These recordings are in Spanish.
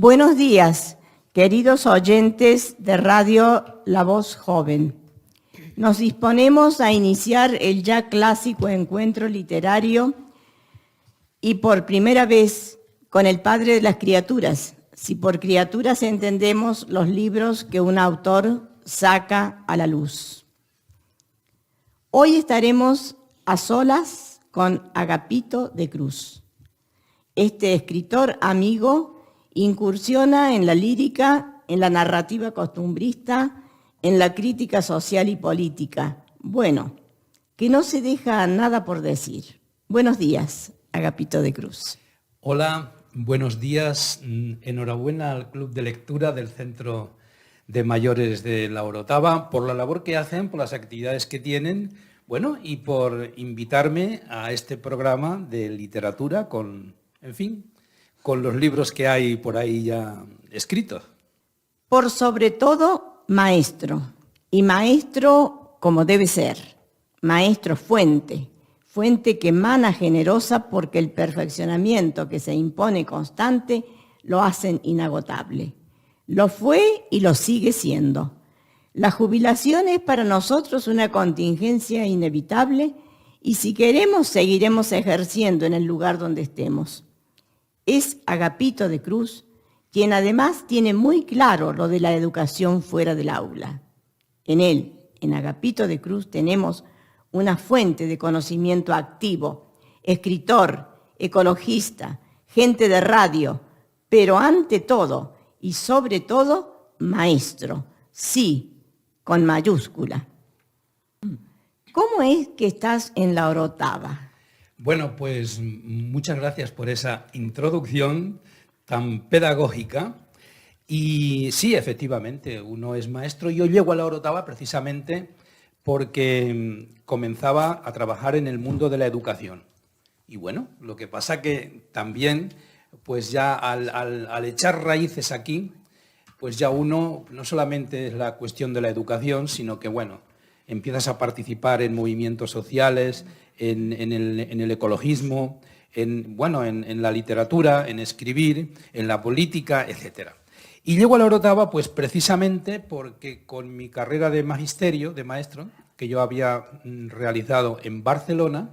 Buenos días, queridos oyentes de Radio La Voz Joven. Nos disponemos a iniciar el ya clásico encuentro literario y por primera vez con el padre de las criaturas, si por criaturas entendemos los libros que un autor saca a la luz. Hoy estaremos a solas con Agapito de Cruz. Este escritor amigo incursiona en la lírica, en la narrativa costumbrista, en la crítica social y política. Bueno, que no se deja nada por decir. Buenos días, Agapito de Cruz. Hola, buenos días. Enhorabuena al Club de Lectura del Centro de Mayores de La Orotava por la labor que hacen, por las actividades que tienen, bueno, y por invitarme a este programa de literatura con los libros que hay por ahí ya escritos. Por sobre todo, maestro, y maestro como debe ser, maestro fuente que emana generosa porque el perfeccionamiento que se impone constante lo hacen inagotable. Lo fue y lo sigue siendo. La jubilación es para nosotros una contingencia inevitable y si queremos seguiremos ejerciendo en el lugar donde estemos. Es Agapito de Cruz, quien además tiene muy claro lo de la educación fuera del aula. En él, en Agapito de Cruz, tenemos una fuente de conocimiento activo, escritor, ecologista, gente de radio, pero ante todo y sobre todo, maestro, sí, con mayúscula. ¿Cómo es que estás en La Orotava? Bueno, pues muchas gracias por esa introducción tan pedagógica. Y sí, efectivamente, uno es maestro. Yo llego a La Orotava precisamente porque comenzaba a trabajar en el mundo de la educación. Y bueno, lo que pasa que también, pues ya al echar raíces aquí, pues ya uno, no solamente es la cuestión de la educación, sino que bueno, empiezas a participar en movimientos sociales, en el ecologismo, en la literatura, en escribir, en la política, etc. Y llego a La Orotava pues precisamente porque con mi carrera de magisterio, de maestro, que yo había realizado en Barcelona,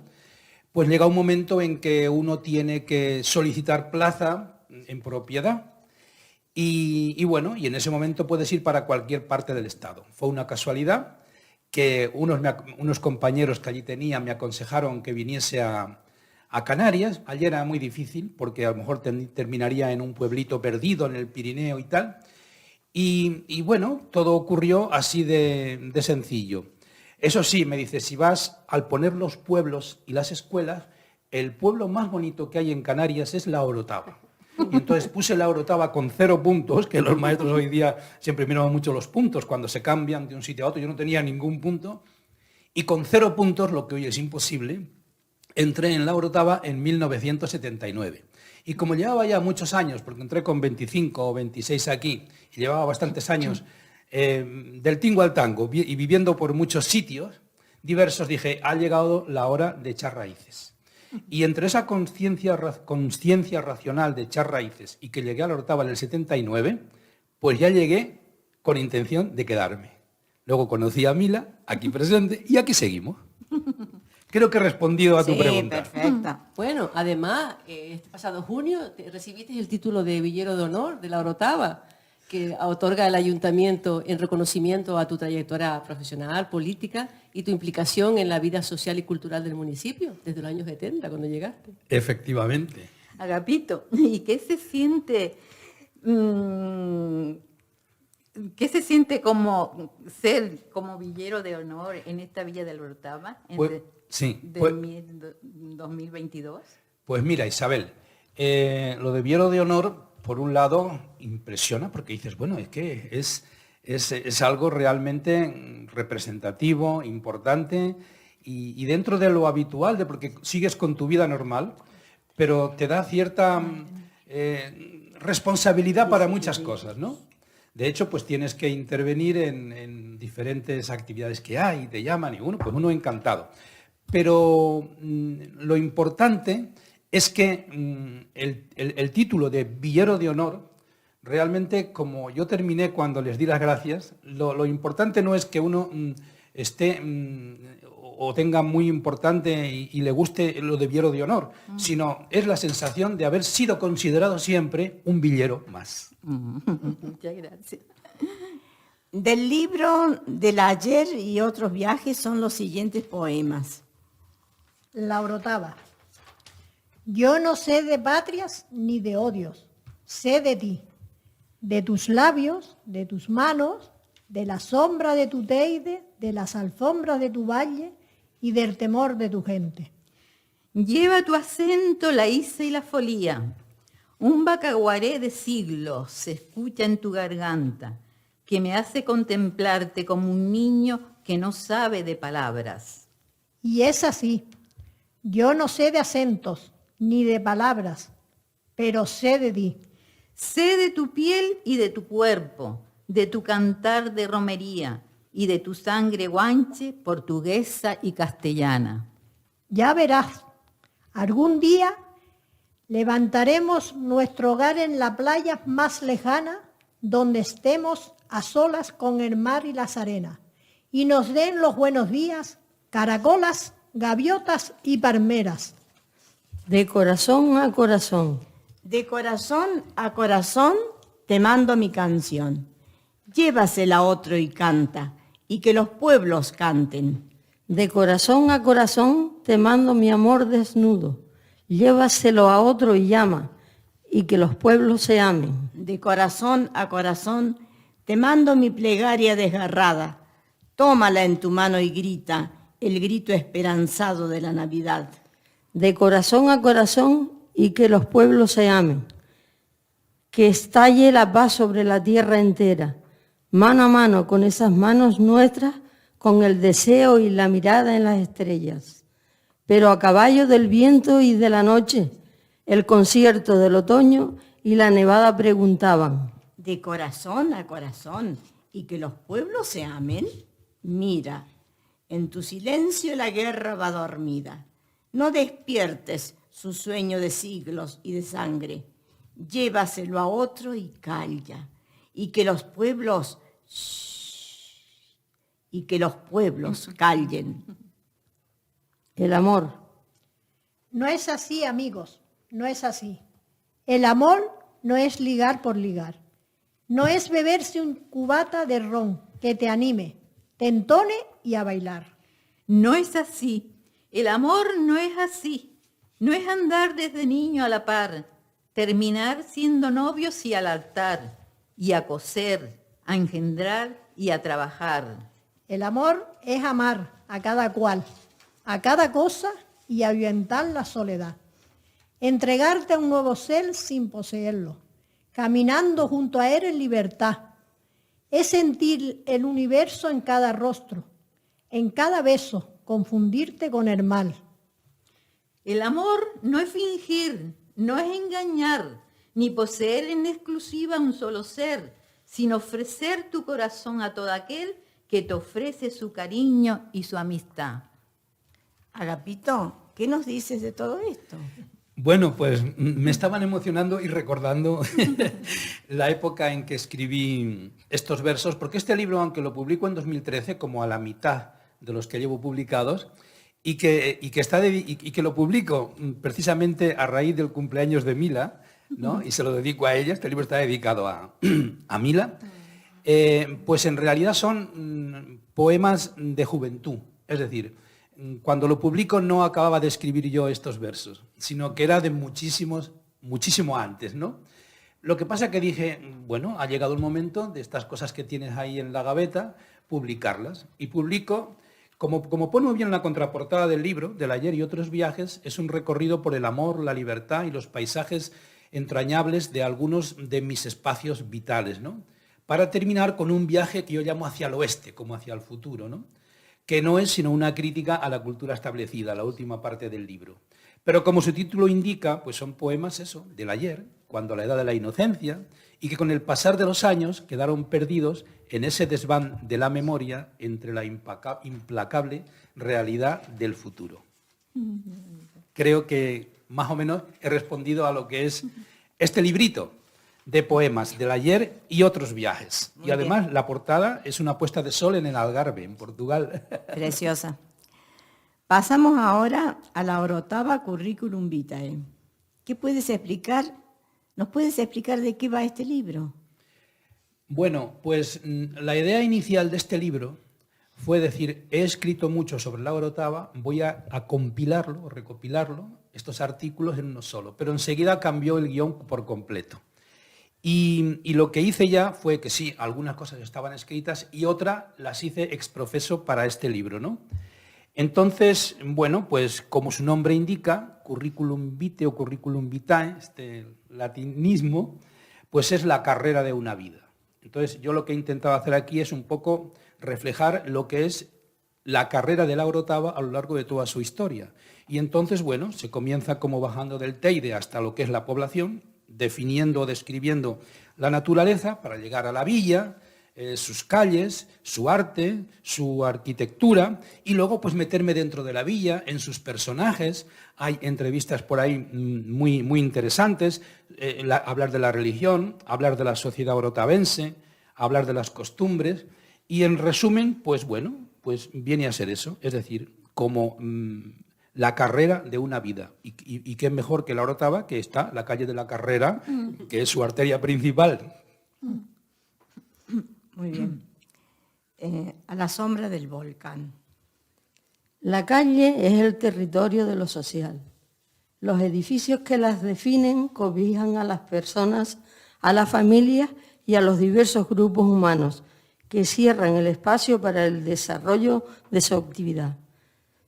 pues llega un momento en que uno tiene que solicitar plaza en propiedad y en ese momento puedes ir para cualquier parte del Estado. Fue una casualidad que unos compañeros que allí tenía me aconsejaron que viniese a Canarias. Allí era muy difícil porque a lo mejor terminaría en un pueblito perdido en el Pirineo y tal. Y bueno, todo ocurrió así de sencillo. Eso sí, me dice, si vas al poner los pueblos y las escuelas, el pueblo más bonito que hay en Canarias es La Orotava. Y entonces puse La Orotava con 0 puntos, que los maestros hoy día siempre miran mucho los puntos cuando se cambian de un sitio a otro. Yo no tenía ningún punto. Y con 0 puntos, lo que hoy es imposible, entré en La Orotava en 1979. Y como llevaba ya muchos años, porque entré con 25 o 26 aquí, y llevaba bastantes años del tingo al tango y viviendo por muchos sitios diversos, dije, ha llegado la hora de echar raíces. Y entre esa conciencia racional de echar raíces y que llegué a La Orotava en el 79, pues ya llegué con intención de quedarme. Luego conocí a Mila, aquí presente, y aquí seguimos. Creo que he respondido a tu pregunta. Sí, perfecta. Bueno, además, este pasado junio recibiste el título de Villero de Honor de La Orotava, que otorga el ayuntamiento en reconocimiento a tu trayectoria profesional, política y tu implicación en la vida social y cultural del municipio desde los años 70, cuando llegaste. Efectivamente. Agapito, ¿y qué se siente como ser como villero de honor en esta Villa de La Orotava en 2022? Pues mira, Isabel, lo de villero de honor, por un lado, impresiona porque dices, bueno, es que es algo realmente representativo, importante y dentro de lo habitual, porque sigues con tu vida normal, pero te da cierta responsabilidad para muchas cosas, ¿no? De hecho, pues tienes que intervenir en diferentes actividades que hay, te llaman y uno encantado. Pero lo importante es que el título de Villero de Honor realmente, como yo terminé cuando les di las gracias, lo importante no es que uno esté o tenga muy importante y le guste lo de Villero de Honor, sino es la sensación de haber sido considerado siempre un villero más. Muchas gracias. Del libro del ayer y otros viajes son los siguientes poemas. La Orotava. Yo no sé de patrias ni de odios, sé de ti, de tus labios, de tus manos, de la sombra de tu teide, de las alfombras de tu valle y del temor de tu gente. Lleva tu acento la isa y la folía. Un bacaguaré de siglos se escucha en tu garganta, que me hace contemplarte como un niño que no sabe de palabras. Y es así. Yo no sé de acentos ni de palabras, pero sé de ti. Sé de tu piel y de tu cuerpo, de tu cantar de romería y de tu sangre guanche, portuguesa y castellana. Ya verás, algún día levantaremos nuestro hogar en la playa más lejana, donde estemos a solas con el mar y las arenas, y nos den los buenos días, caracolas, gaviotas y palmeras. De corazón a corazón. De corazón a corazón te mando mi canción. Llévasela a otro y canta, y que los pueblos canten. De corazón a corazón te mando mi amor desnudo. Llévaselo a otro y llama, y que los pueblos se amen. De corazón a corazón te mando mi plegaria desgarrada. Tómala en tu mano y grita el grito esperanzado de la Navidad. De corazón a corazón y que los pueblos se amen. Que estalle la paz sobre la tierra entera, mano a mano con esas manos nuestras, con el deseo y la mirada en las estrellas. Pero a caballo del viento y de la noche, el concierto del otoño y la nevada preguntaban. De corazón a corazón y que los pueblos se amen. Mira, en tu silencio la guerra va dormida. No despiertes su sueño de siglos y de sangre. Llévaselo a otro y calla. Y que los pueblos... y que los pueblos callen. El amor. No es así, amigos, no es así. El amor no es ligar por ligar. No es beberse un cubata de ron que te anime, te entone y a bailar. No es así. El amor no es así. No es andar desde niño a la par, terminar siendo novios y al altar, y a coser, a engendrar y a trabajar. El amor es amar a cada cual, a cada cosa y ahuyentar la soledad. Entregarte a un nuevo ser sin poseerlo, caminando junto a él en libertad. Es sentir el universo en cada rostro, en cada beso, confundirte con el mal. El amor no es fingir, no es engañar, ni poseer en exclusiva un solo ser, sino ofrecer tu corazón a todo aquel que te ofrece su cariño y su amistad. Agapito, ¿qué nos dices de todo esto? Bueno, pues me estaban emocionando y recordando la época en que escribí estos versos, porque este libro, aunque lo publico en 2013, como a la mitad de los que llevo publicados, y que lo publico precisamente a raíz del cumpleaños de Mila, ¿no? Y se lo dedico a ella. Este libro está dedicado a Mila. Pues en realidad son poemas de juventud. Es decir, cuando lo publico no acababa de escribir yo estos versos, sino que era de muchísimo antes, ¿no? Lo que pasa que dije, bueno, ha llegado el momento de estas cosas que tienes ahí en la gaveta, publicarlas. Y publico, como pone muy bien en la contraportada del libro, del ayer y otros viajes, es un recorrido por el amor, la libertad y los paisajes entrañables de algunos de mis espacios vitales, ¿no? Para terminar con un viaje que yo llamo hacia el oeste, como hacia el futuro, ¿no? Que no es sino una crítica a la cultura establecida, la última parte del libro. Pero como su título indica, pues son poemas, eso, del ayer, cuando la edad de la inocencia, y que con el pasar de los años quedaron perdidos en ese desván de la memoria entre la implacable realidad del futuro. Creo que más o menos he respondido a lo que es este librito de poemas del ayer y otros viajes. Muy y además la portada es una puesta de sol en el Algarve, en Portugal. Preciosa. Pasamos ahora a la orotava Curriculum Vitae. ¿Qué puedes explicar? ¿Nos puedes explicar de qué va este libro? Bueno, pues la idea inicial de este libro fue decir, he escrito mucho sobre la orotava, voy a compilarlo, o recopilarlo, estos artículos en uno solo, pero enseguida cambió el guión por completo. Y lo que hice ya fue que sí, algunas cosas estaban escritas y otras las hice ex profeso para este libro, ¿no? Entonces, bueno, pues como su nombre indica, curriculum vitae o curriculum vitae, este latinismo, pues es la carrera de una vida. Entonces, yo lo que he intentado hacer aquí es un poco reflejar lo que es la carrera de la orotava a lo largo de toda su historia. Y entonces, bueno, se comienza como bajando del Teide hasta lo que es la población, definiendo o describiendo la naturaleza para llegar a la villa, sus calles, su arte, su arquitectura, y luego pues meterme dentro de la villa, en sus personajes. Hay entrevistas por ahí muy, muy interesantes, hablar de la religión, hablar de la sociedad orotavense, hablar de las costumbres, y en resumen, pues bueno, pues viene a ser eso, es decir, como la carrera de una vida. Y qué mejor que la orotava, que está la calle de la Carrera, que es su arteria principal. Muy bien. A la sombra del volcán. La calle es el territorio de lo social. Los edificios que las definen cobijan a las personas, a las familias y a los diversos grupos humanos que cierran el espacio para el desarrollo de su actividad.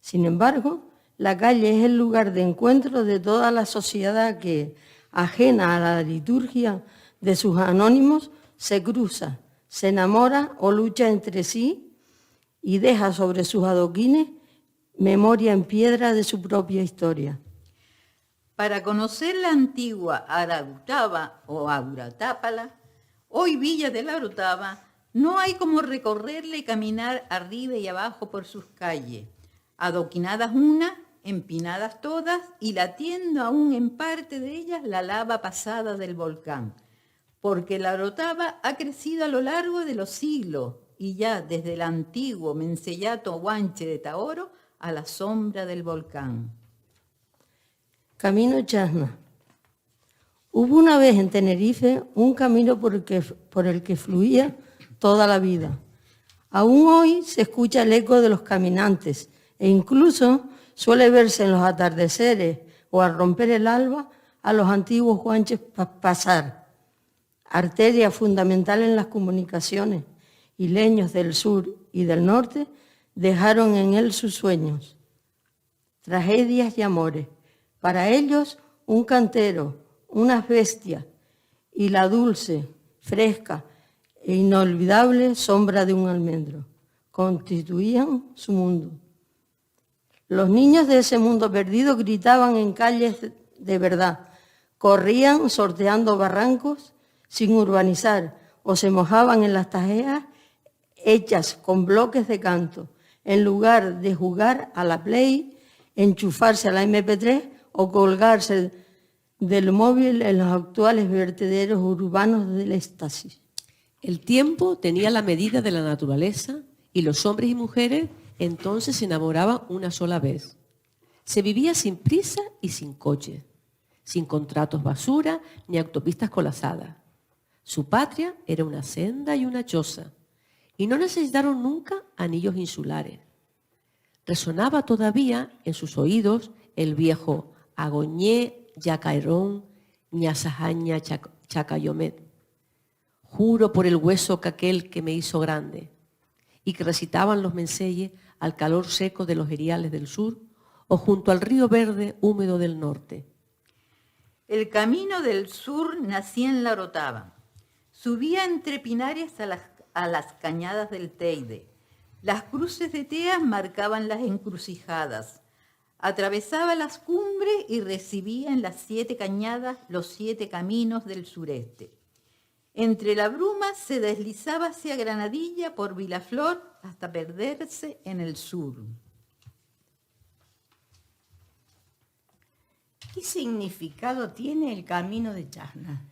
Sin embargo, la calle es el lugar de encuentro de toda la sociedad que, ajena a la liturgia de sus anónimos, se cruza, se enamora o lucha entre sí y deja sobre sus adoquines memoria en piedra de su propia historia. Para conocer la antigua Aragutaba o Auratápala, hoy Villa de la Orotava, no hay como recorrerla y caminar arriba y abajo por sus calles, adoquinadas unas, empinadas todas y latiendo aún en parte de ellas la lava pasada del volcán, porque la Orotava ha crecido a lo largo de los siglos y ya desde el antiguo Mencellato Guanche de Taoro a la sombra del volcán. Camino Chasna. Hubo una vez en Tenerife un camino por el que fluía toda la vida. Aún hoy se escucha el eco de los caminantes e incluso suele verse en los atardeceres o al romper el alba a los antiguos guanches pasar. Arteria fundamental en las comunicaciones, y leños del sur y del norte dejaron en él sus sueños, tragedias y amores. Para ellos, un cantero, unas bestias y la dulce, fresca e inolvidable sombra de un almendro constituían su mundo. Los niños de ese mundo perdido gritaban en calles de verdad, corrían sorteando barrancos sin urbanizar o se mojaban en las tajeas hechas con bloques de canto, en lugar de jugar a la Play, enchufarse a la MP3 o colgarse del móvil en los actuales vertederos urbanos del éxtasis. El tiempo tenía la medida de la naturaleza y los hombres y mujeres entonces se enamoraban una sola vez. Se vivía sin prisa y sin coche, sin contratos basura ni autopistas colapsadas. Su patria era una senda y una choza, y no necesitaron nunca anillos insulares. Resonaba todavía en sus oídos el viejo Agoñé, Yacairón, Ñasajaña, Chacayomet. Juro por el hueso que aquel que me hizo grande, y que recitaban los menceyes al calor seco de los eriales del sur o junto al río verde húmedo del norte. El camino del sur nacía en la Orotava. Subía entre pinares a las cañadas del Teide. Las cruces de teas marcaban las encrucijadas. Atravesaba las cumbres y recibía en las 7 cañadas los 7 caminos del sureste. Entre la bruma se deslizaba hacia Granadilla por Vilaflor hasta perderse en el sur. ¿Qué significado tiene el camino de Chasna?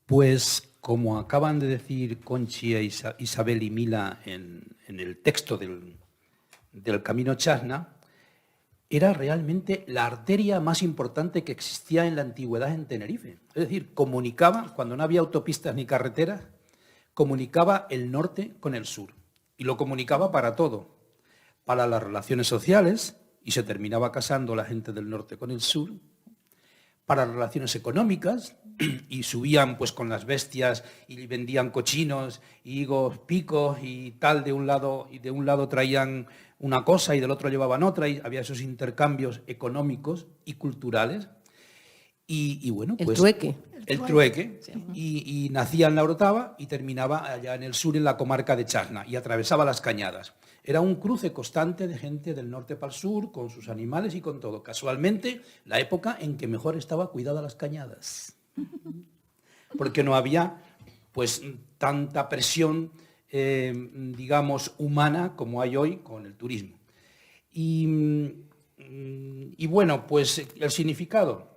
Pues como acaban de decir Conchi, Isabel y Mila en el texto del Camino Chasna, era realmente la arteria más importante que existía en la antigüedad en Tenerife. Es decir, comunicaba, cuando no había autopistas ni carreteras, comunicaba el norte con el sur. Y lo comunicaba para todo, para las relaciones sociales, y se terminaba casando la gente del norte con el sur, para las relaciones económicas, y subían pues con las bestias y vendían cochinos, higos, picos y tal de un lado, y de un lado traían una cosa y del otro llevaban otra, y había esos intercambios económicos y culturales. Y bueno, pues... El trueque. Y nacía en la Orotava y terminaba allá en el sur, en la comarca de Chasna, y atravesaba las cañadas. Era un cruce constante de gente del norte para el sur, con sus animales y con todo. Casualmente, la época en que mejor estaba cuidada las cañadas. Porque no había pues tanta presión, digamos, humana como hay hoy con el turismo. Y bueno, pues el significado,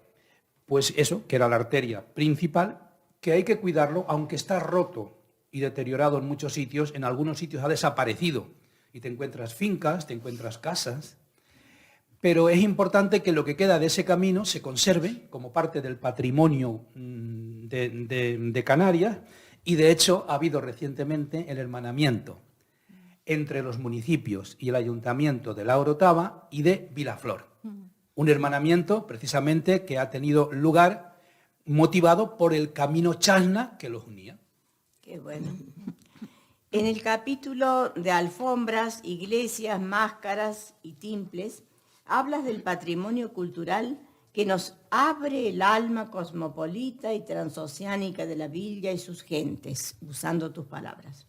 pues eso, que era la arteria principal, que hay que cuidarlo, aunque está roto y deteriorado en muchos sitios, en algunos sitios ha desaparecido. Y te encuentras fincas, te encuentras casas, pero es importante que lo que queda de ese camino se conserve como parte del patrimonio de Canarias, y de hecho ha habido recientemente el hermanamiento entre los municipios y el ayuntamiento de La Orotava y de Vilaflor. Un hermanamiento precisamente que ha tenido lugar motivado por el Camino Chasna que los unía. Qué bueno. En el capítulo de alfombras, iglesias, máscaras y timples, hablas del patrimonio cultural que nos abre el alma cosmopolita y transoceánica de la villa y sus gentes, usando tus palabras.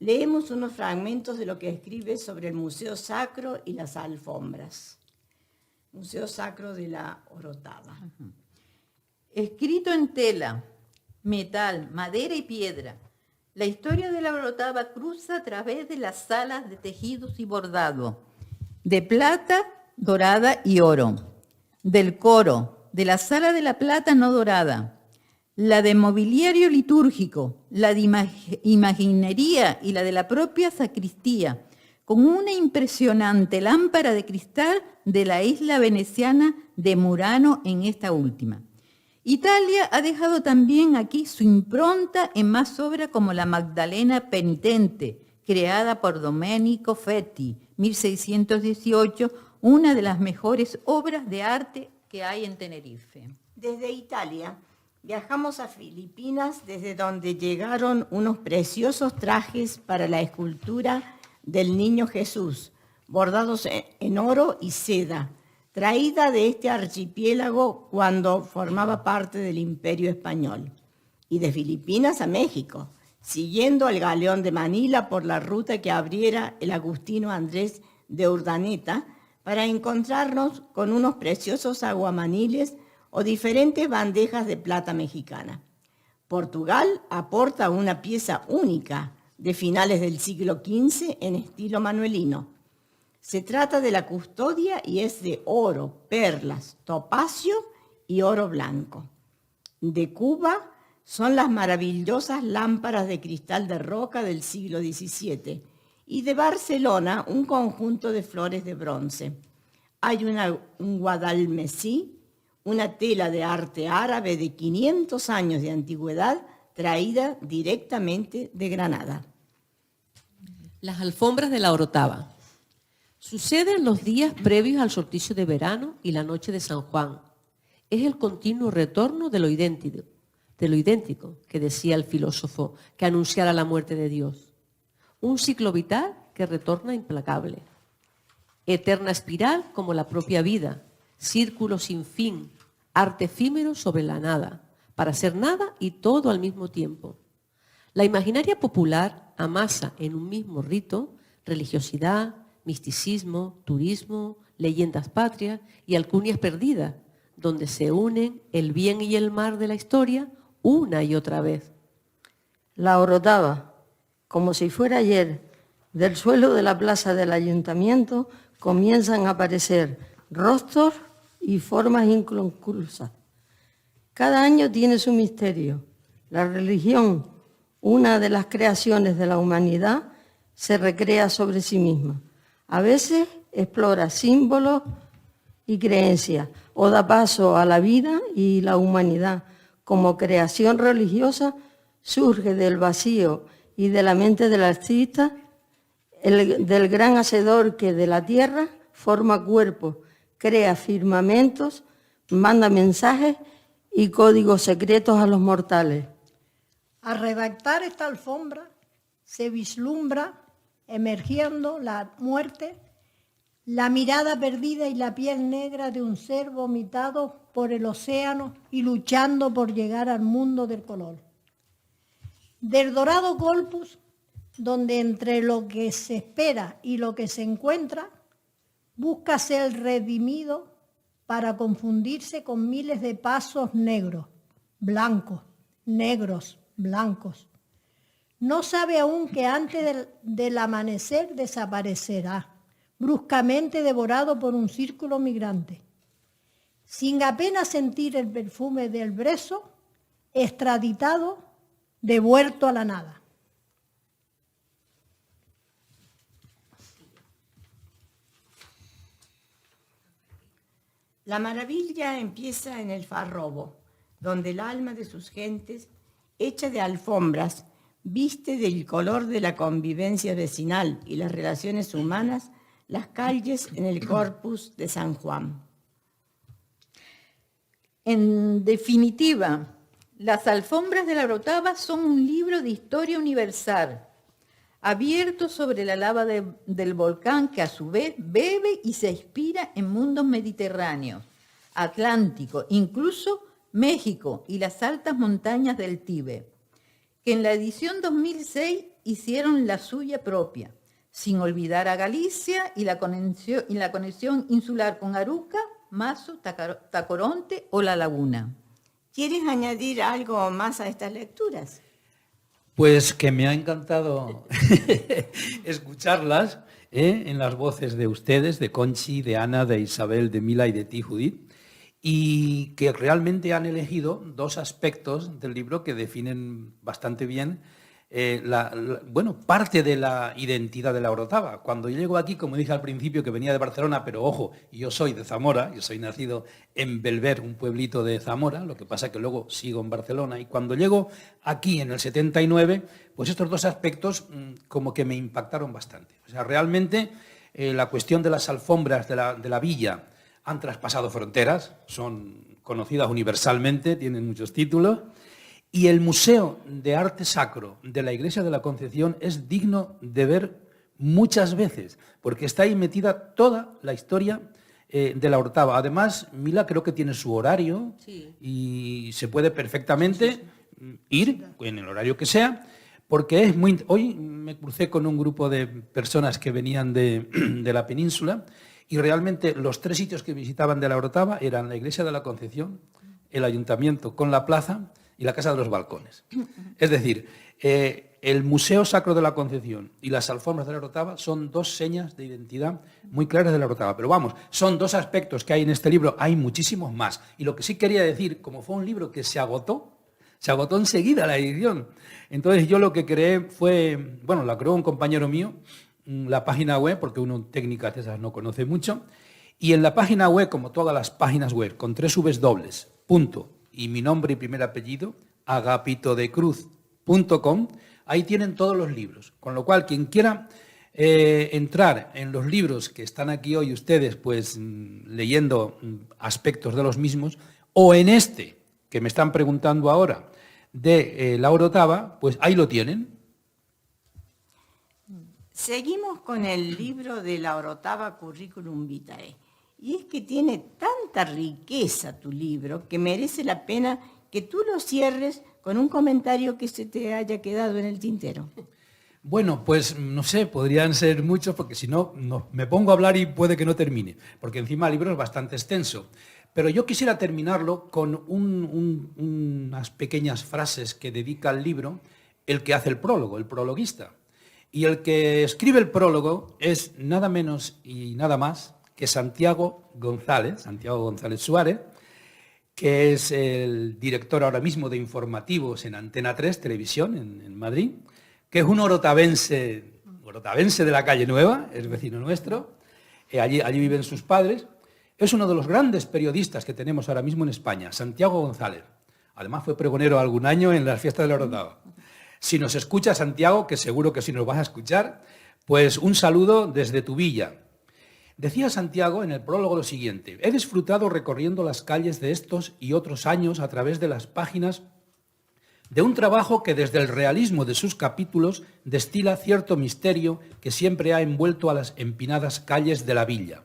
Leemos unos fragmentos de lo que escribes sobre el Museo Sacro y las alfombras. Museo Sacro de la Orotava. Escrito en tela, metal, madera y piedra, la historia de la Orotava cruza a través de las salas de tejidos y bordado, de plata, dorada y oro, del coro, de la sala de la plata no dorada, la de mobiliario litúrgico, la de imaginería y la de la propia sacristía, con una impresionante lámpara de cristal de la isla veneciana de Murano en esta última. Italia ha dejado también aquí su impronta en más obras como la Magdalena Penitente, creada por Domenico Fetti, 1618, una de las mejores obras de arte que hay en Tenerife. Desde Italia viajamos a Filipinas, desde donde llegaron unos preciosos trajes para la escultura del Niño Jesús, bordados en oro y seda, traída de este archipiélago cuando formaba parte del Imperio Español, y de Filipinas a México, siguiendo al galeón de Manila por la ruta que abriera el agustino Andrés de Urdaneta, para encontrarnos con unos preciosos aguamaniles o diferentes bandejas de plata mexicana. Portugal aporta una pieza única de finales del siglo XV en estilo manuelino. Se trata de la custodia y es de oro, perlas, topacio y oro blanco. De Cuba son las maravillosas lámparas de cristal de roca del siglo XVII y de Barcelona un conjunto de flores de bronce. Hay un guadalmesí, una tela de arte árabe de 500 años de antigüedad traída directamente de Granada. Las alfombras de la Orotava. Sucede en los días previos al solsticio de verano y la noche de San Juan. Es el continuo retorno de lo idéntico que decía el filósofo que anunciara la muerte de Dios. Un ciclo vital que retorna implacable. Eterna espiral como la propia vida, círculo sin fin, arte efímero sobre la nada, para ser nada y todo al mismo tiempo. La imaginaria popular amasa en un mismo rito religiosidad, misticismo, turismo, leyendas patrias y alcurnias perdidas, donde se unen el bien y el mal de la historia una y otra vez. La Orotava, como si fuera ayer, del suelo de la plaza del ayuntamiento comienzan a aparecer rostros y formas inconclusas. Cada año tiene su misterio, La religión, una de las creaciones de la humanidad, se recrea sobre sí misma. A veces explora símbolos y creencias o da paso a la vida y la humanidad. Como creación religiosa surge del vacío y de la mente del artista, del gran hacedor que de la tierra forma cuerpos, crea firmamentos, manda mensajes y códigos secretos a los mortales. Al redactar esta alfombra se vislumbra emergiendo la muerte, la mirada perdida y la piel negra de un ser vomitado por el océano y luchando por llegar al mundo del color. Del dorado corpus, donde entre lo que se espera y lo que se encuentra, busca ser redimido para confundirse con miles de pasos negros, blancos, negros, blancos. No sabe aún que antes del amanecer desaparecerá, bruscamente devorado por un círculo migrante. Sin apenas sentir el perfume del brezo, extraditado, devuelto a la nada. La maravilla empieza en el Farrobo, donde el alma de sus gentes, hecha de alfombras, viste del color de la convivencia vecinal y las relaciones humanas las calles en el Corpus de San Juan. En definitiva, Las alfombras de la Orotava son un libro de historia universal, abierto sobre la lava del volcán que a su vez bebe y se inspira en mundos mediterráneos, Atlántico, incluso México y las altas montañas del Tíbet, que en la edición 2006 hicieron la suya propia, sin olvidar a Galicia y la conexión insular con Aruca, Mazo, Tacoronte o La Laguna. ¿Quieres añadir algo más a estas lecturas? Pues que me ha encantado escucharlas en las voces de ustedes, de Conchi, de Ana, de Isabel, de Mila y de ti, Judith, y que realmente han elegido dos aspectos del libro que definen bastante bien parte de la identidad de la Orotava. Cuando yo llego aquí, como dije al principio, que venía de Barcelona, pero ojo, yo soy de Zamora, yo soy nacido en Belver, un pueblito de Zamora, lo que pasa que luego sigo en Barcelona, y cuando llego aquí en el 79, pues estos dos aspectos como que me impactaron bastante. O sea, realmente la cuestión de las alfombras de la villa han traspasado fronteras, son conocidas universalmente, tienen muchos títulos, y el Museo de Arte Sacro de la Iglesia de la Concepción es digno de ver muchas veces, porque está ahí metida toda la historia de la Orotava. Además, Mila creo que tiene su horario, sí, y se puede perfectamente ir en el horario que sea, porque es muy... Hoy me crucé con un grupo de personas que venían de la península y realmente los tres sitios que visitaban de la Orotava eran la Iglesia de la Concepción, el Ayuntamiento con la plaza y la Casa de los Balcones. Es decir, el Museo Sacro de la Concepción y las alfombras de la Orotava son dos señas de identidad muy claras de la Orotava. Pero vamos, son dos aspectos que hay en este libro, hay muchísimos más. Y lo que sí quería decir, como fue un libro que se agotó enseguida la edición. Entonces yo lo que creé fue, la creó un compañero mío, la página web, porque uno técnicas de esas no conoce mucho, y en la página web, como todas las páginas web, con 3 W, y mi nombre y primer apellido, agapitodecruz.com, ahí tienen todos los libros. Con lo cual, quien quiera entrar en los libros que están aquí hoy ustedes, pues leyendo aspectos de los mismos, o en este, que me están preguntando ahora, de la Orotava, pues ahí lo tienen. Seguimos con el libro de la Orotava Curriculum Vitae. Y es que tiene tanta riqueza tu libro que merece la pena que tú lo cierres con un comentario que se te haya quedado en el tintero. Bueno, pues no sé, podrían ser muchos, porque si no, me pongo a hablar y puede que no termine, porque encima el libro es bastante extenso. Pero yo quisiera terminarlo con unas pequeñas frases que dedica al libro el que hace el prólogo, el prologuista. Y el que escribe el prólogo es nada menos y nada más que Santiago González Suárez, que es el director ahora mismo de informativos en Antena 3 Televisión en Madrid, que es un orotavense de la Calle Nueva, es vecino nuestro, allí viven sus padres. Es uno de los grandes periodistas que tenemos ahora mismo en España, Santiago González. Además fue pregonero algún año en las fiestas de la Orotava. Si nos escucha, Santiago, que seguro que sí nos vas a escuchar, pues un saludo desde tu villa. Decía Santiago en el prólogo lo siguiente: he disfrutado recorriendo las calles de estos y otros años a través de las páginas de un trabajo que desde el realismo de sus capítulos destila cierto misterio que siempre ha envuelto a las empinadas calles de la villa.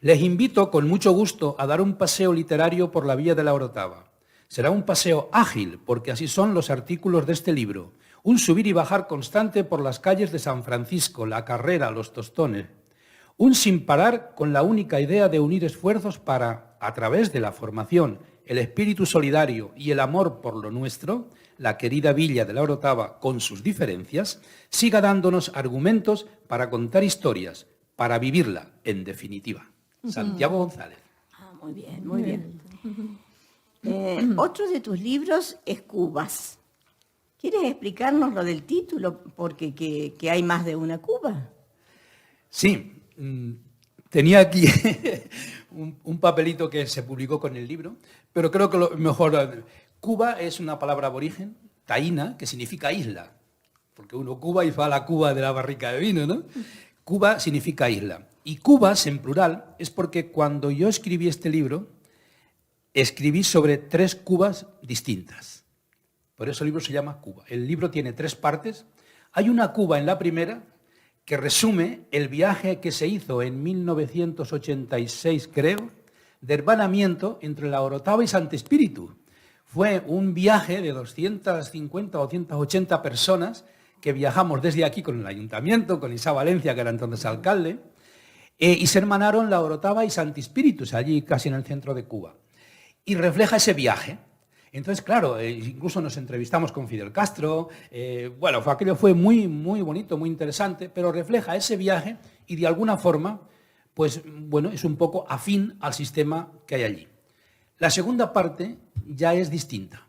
Les invito con mucho gusto a dar un paseo literario por la villa de la Orotava. Será un paseo ágil, porque así son los artículos de este libro. Un subir y bajar constante por las calles de San Francisco, La Carrera, Los Tostones. Un sin parar con la única idea de unir esfuerzos para, a través de la formación, el espíritu solidario y el amor por lo nuestro, la querida villa de la Orotava, con sus diferencias, siga dándonos argumentos para contar historias, para vivirla, en definitiva. Santiago González. Muy bien, muy bien. Otro de tus libros es Cubas. ¿Quieres explicarnos lo del título? Porque que hay más de una Cuba. Sí, tenía aquí un papelito que se publicó con el libro, pero creo que lo mejor... Cuba es una palabra aborigen, taína, que significa isla, porque uno Cuba y fa la Cuba de la barrica de vino, ¿no? Cuba significa isla. Y Cubas, en plural, es porque cuando yo escribí este libro, escribí sobre 3 Cubas distintas. Por eso el libro se llama Cuba. El libro tiene 3 partes. Hay una Cuba en la primera que resume el viaje que se hizo en 1986, creo, de hermanamiento entre la Orotava y Santo Espíritu. Fue un viaje de 250 o 280 personas que viajamos desde aquí con el ayuntamiento, con Isa Valencia, que era entonces alcalde, y se hermanaron la Orotava y Santo Espíritu, allí casi en el centro de Cuba. Y refleja ese viaje. Entonces, claro, incluso nos entrevistamos con Fidel Castro, aquello fue muy, muy bonito, muy interesante, pero refleja ese viaje y de alguna forma, pues bueno, es un poco afín al sistema que hay allí. La segunda parte ya es distinta.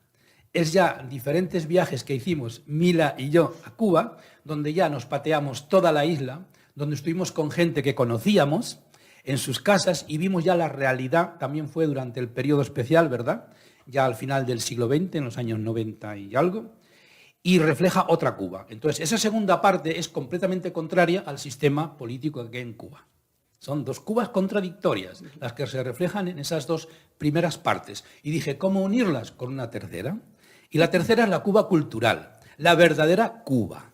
Es ya diferentes viajes que hicimos Mila y yo a Cuba, donde ya nos pateamos toda la isla, donde estuvimos con gente que conocíamos en sus casas y vimos ya la realidad. También fue durante el periodo especial, ¿verdad? Ya al final del siglo XX, en los años 90 y algo, y refleja otra Cuba. Entonces, esa segunda parte es completamente contraria al sistema político que hay en Cuba. Son 2 Cubas contradictorias, las que se reflejan en esas 2 primeras partes. Y dije, ¿cómo unirlas? Con una tercera. Y la tercera es la Cuba cultural, la verdadera Cuba.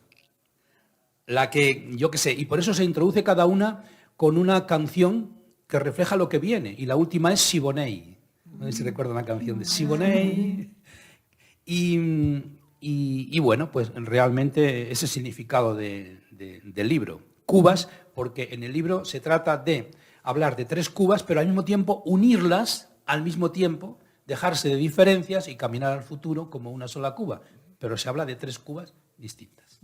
La que, yo qué sé, y por eso se introduce cada una con una canción que refleja lo que viene. Y la última es Siboney. No sé si recuerdan la canción de Siboney. Y bueno, pues realmente ese es el significado del libro. Cubas, porque en el libro se trata de hablar de 3 Cubas, pero al mismo tiempo unirlas, al mismo tiempo, dejarse de diferencias y caminar al futuro como una sola Cuba. Pero se habla de 3 Cubas distintas.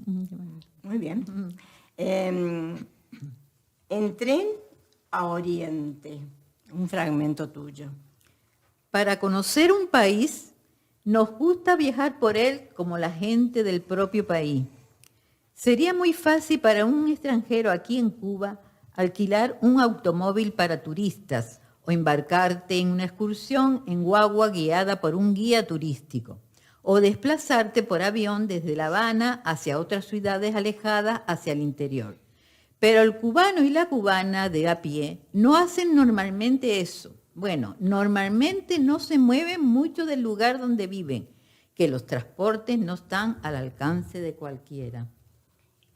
Muy bien. En tren a Oriente, un fragmento tuyo. Para conocer un país, nos gusta viajar por él como la gente del propio país. Sería muy fácil para un extranjero aquí en Cuba alquilar un automóvil para turistas o embarcarte en una excursión en guagua guiada por un guía turístico, o desplazarte por avión desde La Habana hacia otras ciudades alejadas hacia el interior. Pero el cubano y la cubana de a pie no hacen normalmente eso. Bueno, normalmente no se mueven mucho del lugar donde viven, que los transportes no están al alcance de cualquiera.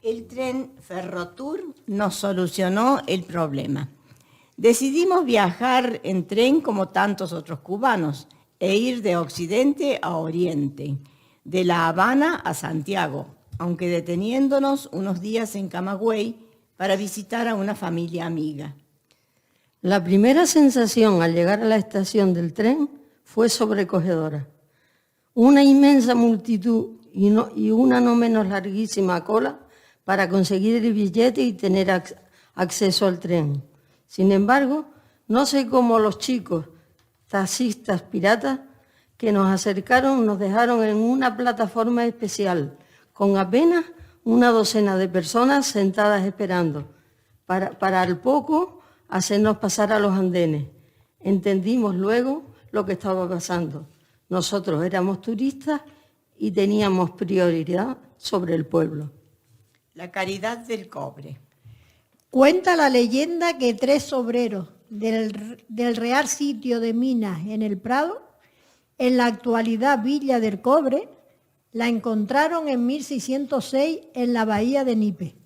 El tren Ferrotour nos solucionó el problema. Decidimos viajar en tren como tantos otros cubanos e ir de occidente a oriente, de La Habana a Santiago, aunque deteniéndonos unos días en Camagüey para visitar a una familia amiga. La primera sensación al llegar a la estación del tren fue sobrecogedora. Una inmensa multitud y una no menos larguísima cola para conseguir el billete y tener acceso al tren. Sin embargo, no sé cómo los chicos taxistas piratas que nos acercaron, nos dejaron en una plataforma especial, con apenas una docena de personas sentadas esperando, para al poco hacernos pasar a los andenes. Entendimos luego lo que estaba pasando. Nosotros éramos turistas y teníamos prioridad sobre el pueblo. La caridad del cobre. Cuenta la leyenda que 3 obreros del Real Sitio de Minas en el Prado, en la actualidad Villa del Cobre, la encontraron en 1606 en la bahía de Nipe,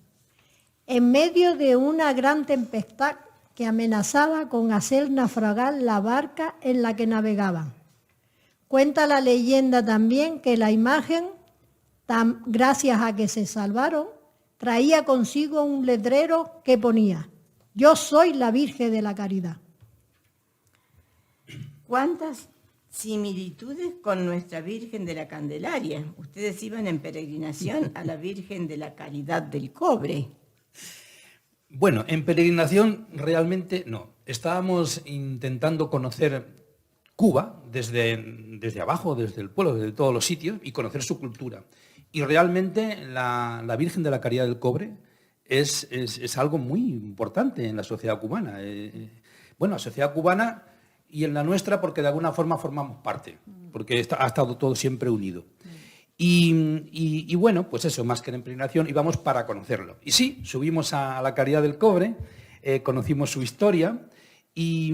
en medio de una gran tempestad que amenazaba con hacer naufragar la barca en la que navegaban. Cuenta la leyenda también que la imagen, gracias a que se salvaron, traía consigo un letrero que ponía: "Yo soy la Virgen de la Caridad". ¿Cuántas similitudes con nuestra Virgen de la Candelaria? Ustedes iban en peregrinación a la Virgen de la Caridad del Cobre. Bueno, en peregrinación realmente no. Estábamos intentando conocer Cuba desde abajo, desde el pueblo, desde todos los sitios, y conocer su cultura. Y realmente la Virgen de la Caridad del Cobre es algo muy importante en la sociedad cubana. Bueno, la sociedad cubana y en la nuestra porque de alguna forma formamos parte, porque ha estado todo siempre unido. Y bueno, pues eso, más que en peregrinación, íbamos para conocerlo. Y sí, subimos a la Caridad del Cobre, conocimos su historia y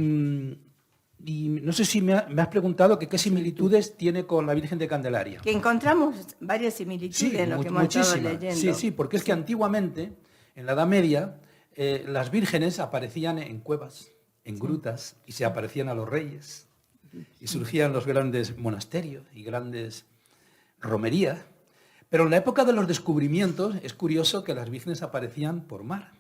no sé si me has preguntado que qué similitudes tiene con la Virgen de Candelaria. Que encontramos varias similitudes en lo que hemos estado leyendo. Sí, porque es que antiguamente, en la Edad Media, las vírgenes aparecían en cuevas, en grutas, y se aparecían a los reyes. Y surgían los grandes monasterios y grandes romerías. Pero en la época de los descubrimientos es curioso que las vírgenes aparecían por mar.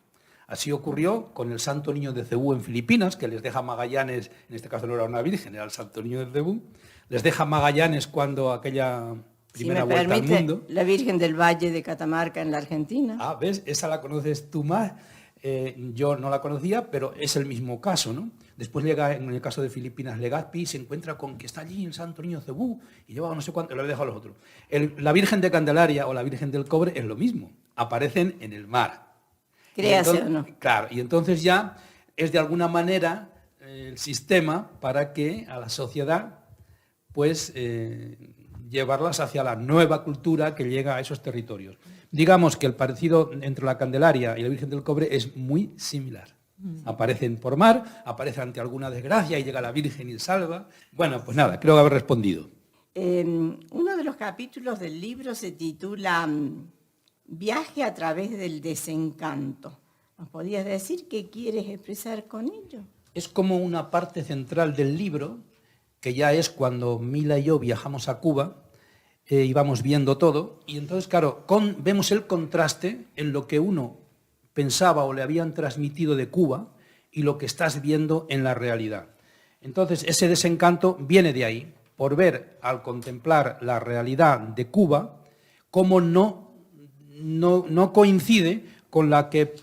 Así ocurrió con el Santo Niño de Cebú en Filipinas, que les deja Magallanes, en este caso no era una virgen, era el Santo Niño de Cebú, les deja Magallanes cuando aquella primera vuelta al mundo. La Virgen del Valle de Catamarca en la Argentina. Ah, ¿ves? Esa la conoces tú más. Yo no la conocía, pero es el mismo caso, ¿no? Después llega, en el caso de Filipinas, Legazpi y se encuentra con que está allí el Santo Niño Cebú y lleva no sé cuánto, lo he dejado a los otros. La Virgen de Candelaria o la Virgen del Cobre es lo mismo, aparecen en el mar. Créase o no. Claro, y entonces ya es de alguna manera el sistema para que a la sociedad, pues, llevarlas hacia la nueva cultura que llega a esos territorios. Digamos que el parecido entre la Candelaria y la Virgen del Cobre es muy similar. Aparecen por mar, aparecen ante alguna desgracia y llega la Virgen y salva. Bueno, pues nada, creo haber respondido. Uno de los capítulos del libro se titula Viaje a través del desencanto. ¿Nos podías decir qué quieres expresar con ello? Es como una parte central del libro, que ya es cuando Mila y yo viajamos a Cuba, y vamos viendo todo, y entonces, claro, vemos el contraste en lo que uno pensaba o le habían transmitido de Cuba y lo que estás viendo en la realidad. Entonces, ese desencanto viene de ahí, por ver, al contemplar la realidad de Cuba, cómo no coincide con la que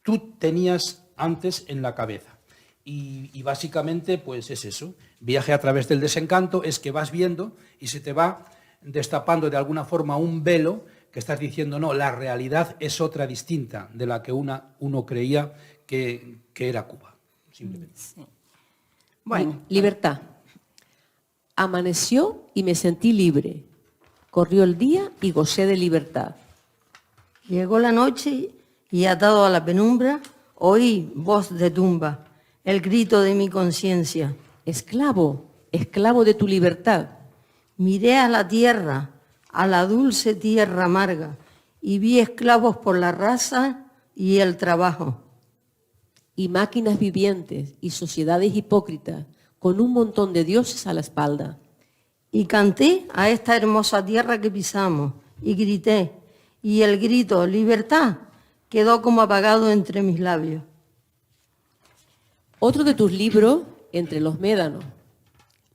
tú tenías antes en la cabeza. Y básicamente, pues es eso. Viaje a través del desencanto es que vas viendo y se te va destapando de alguna forma un velo que estás diciendo, no, la realidad es otra distinta de la que uno creía que era Cuba. Simplemente. Sí. Bueno, libertad. Amaneció y me sentí libre. Corrió el día y gocé de libertad. Llegó la noche y atado a la penumbra, oí voz de tumba, el grito de mi conciencia. Esclavo, esclavo de tu libertad. Miré a la tierra, a la dulce tierra amarga, y vi esclavos por la raza y el trabajo. Y máquinas vivientes y sociedades hipócritas, con un montón de dioses a la espalda. Y canté a esta hermosa tierra que pisamos, y grité, y el grito, libertad, quedó como apagado entre mis labios. Otro de tus libros, Entre los Médanos.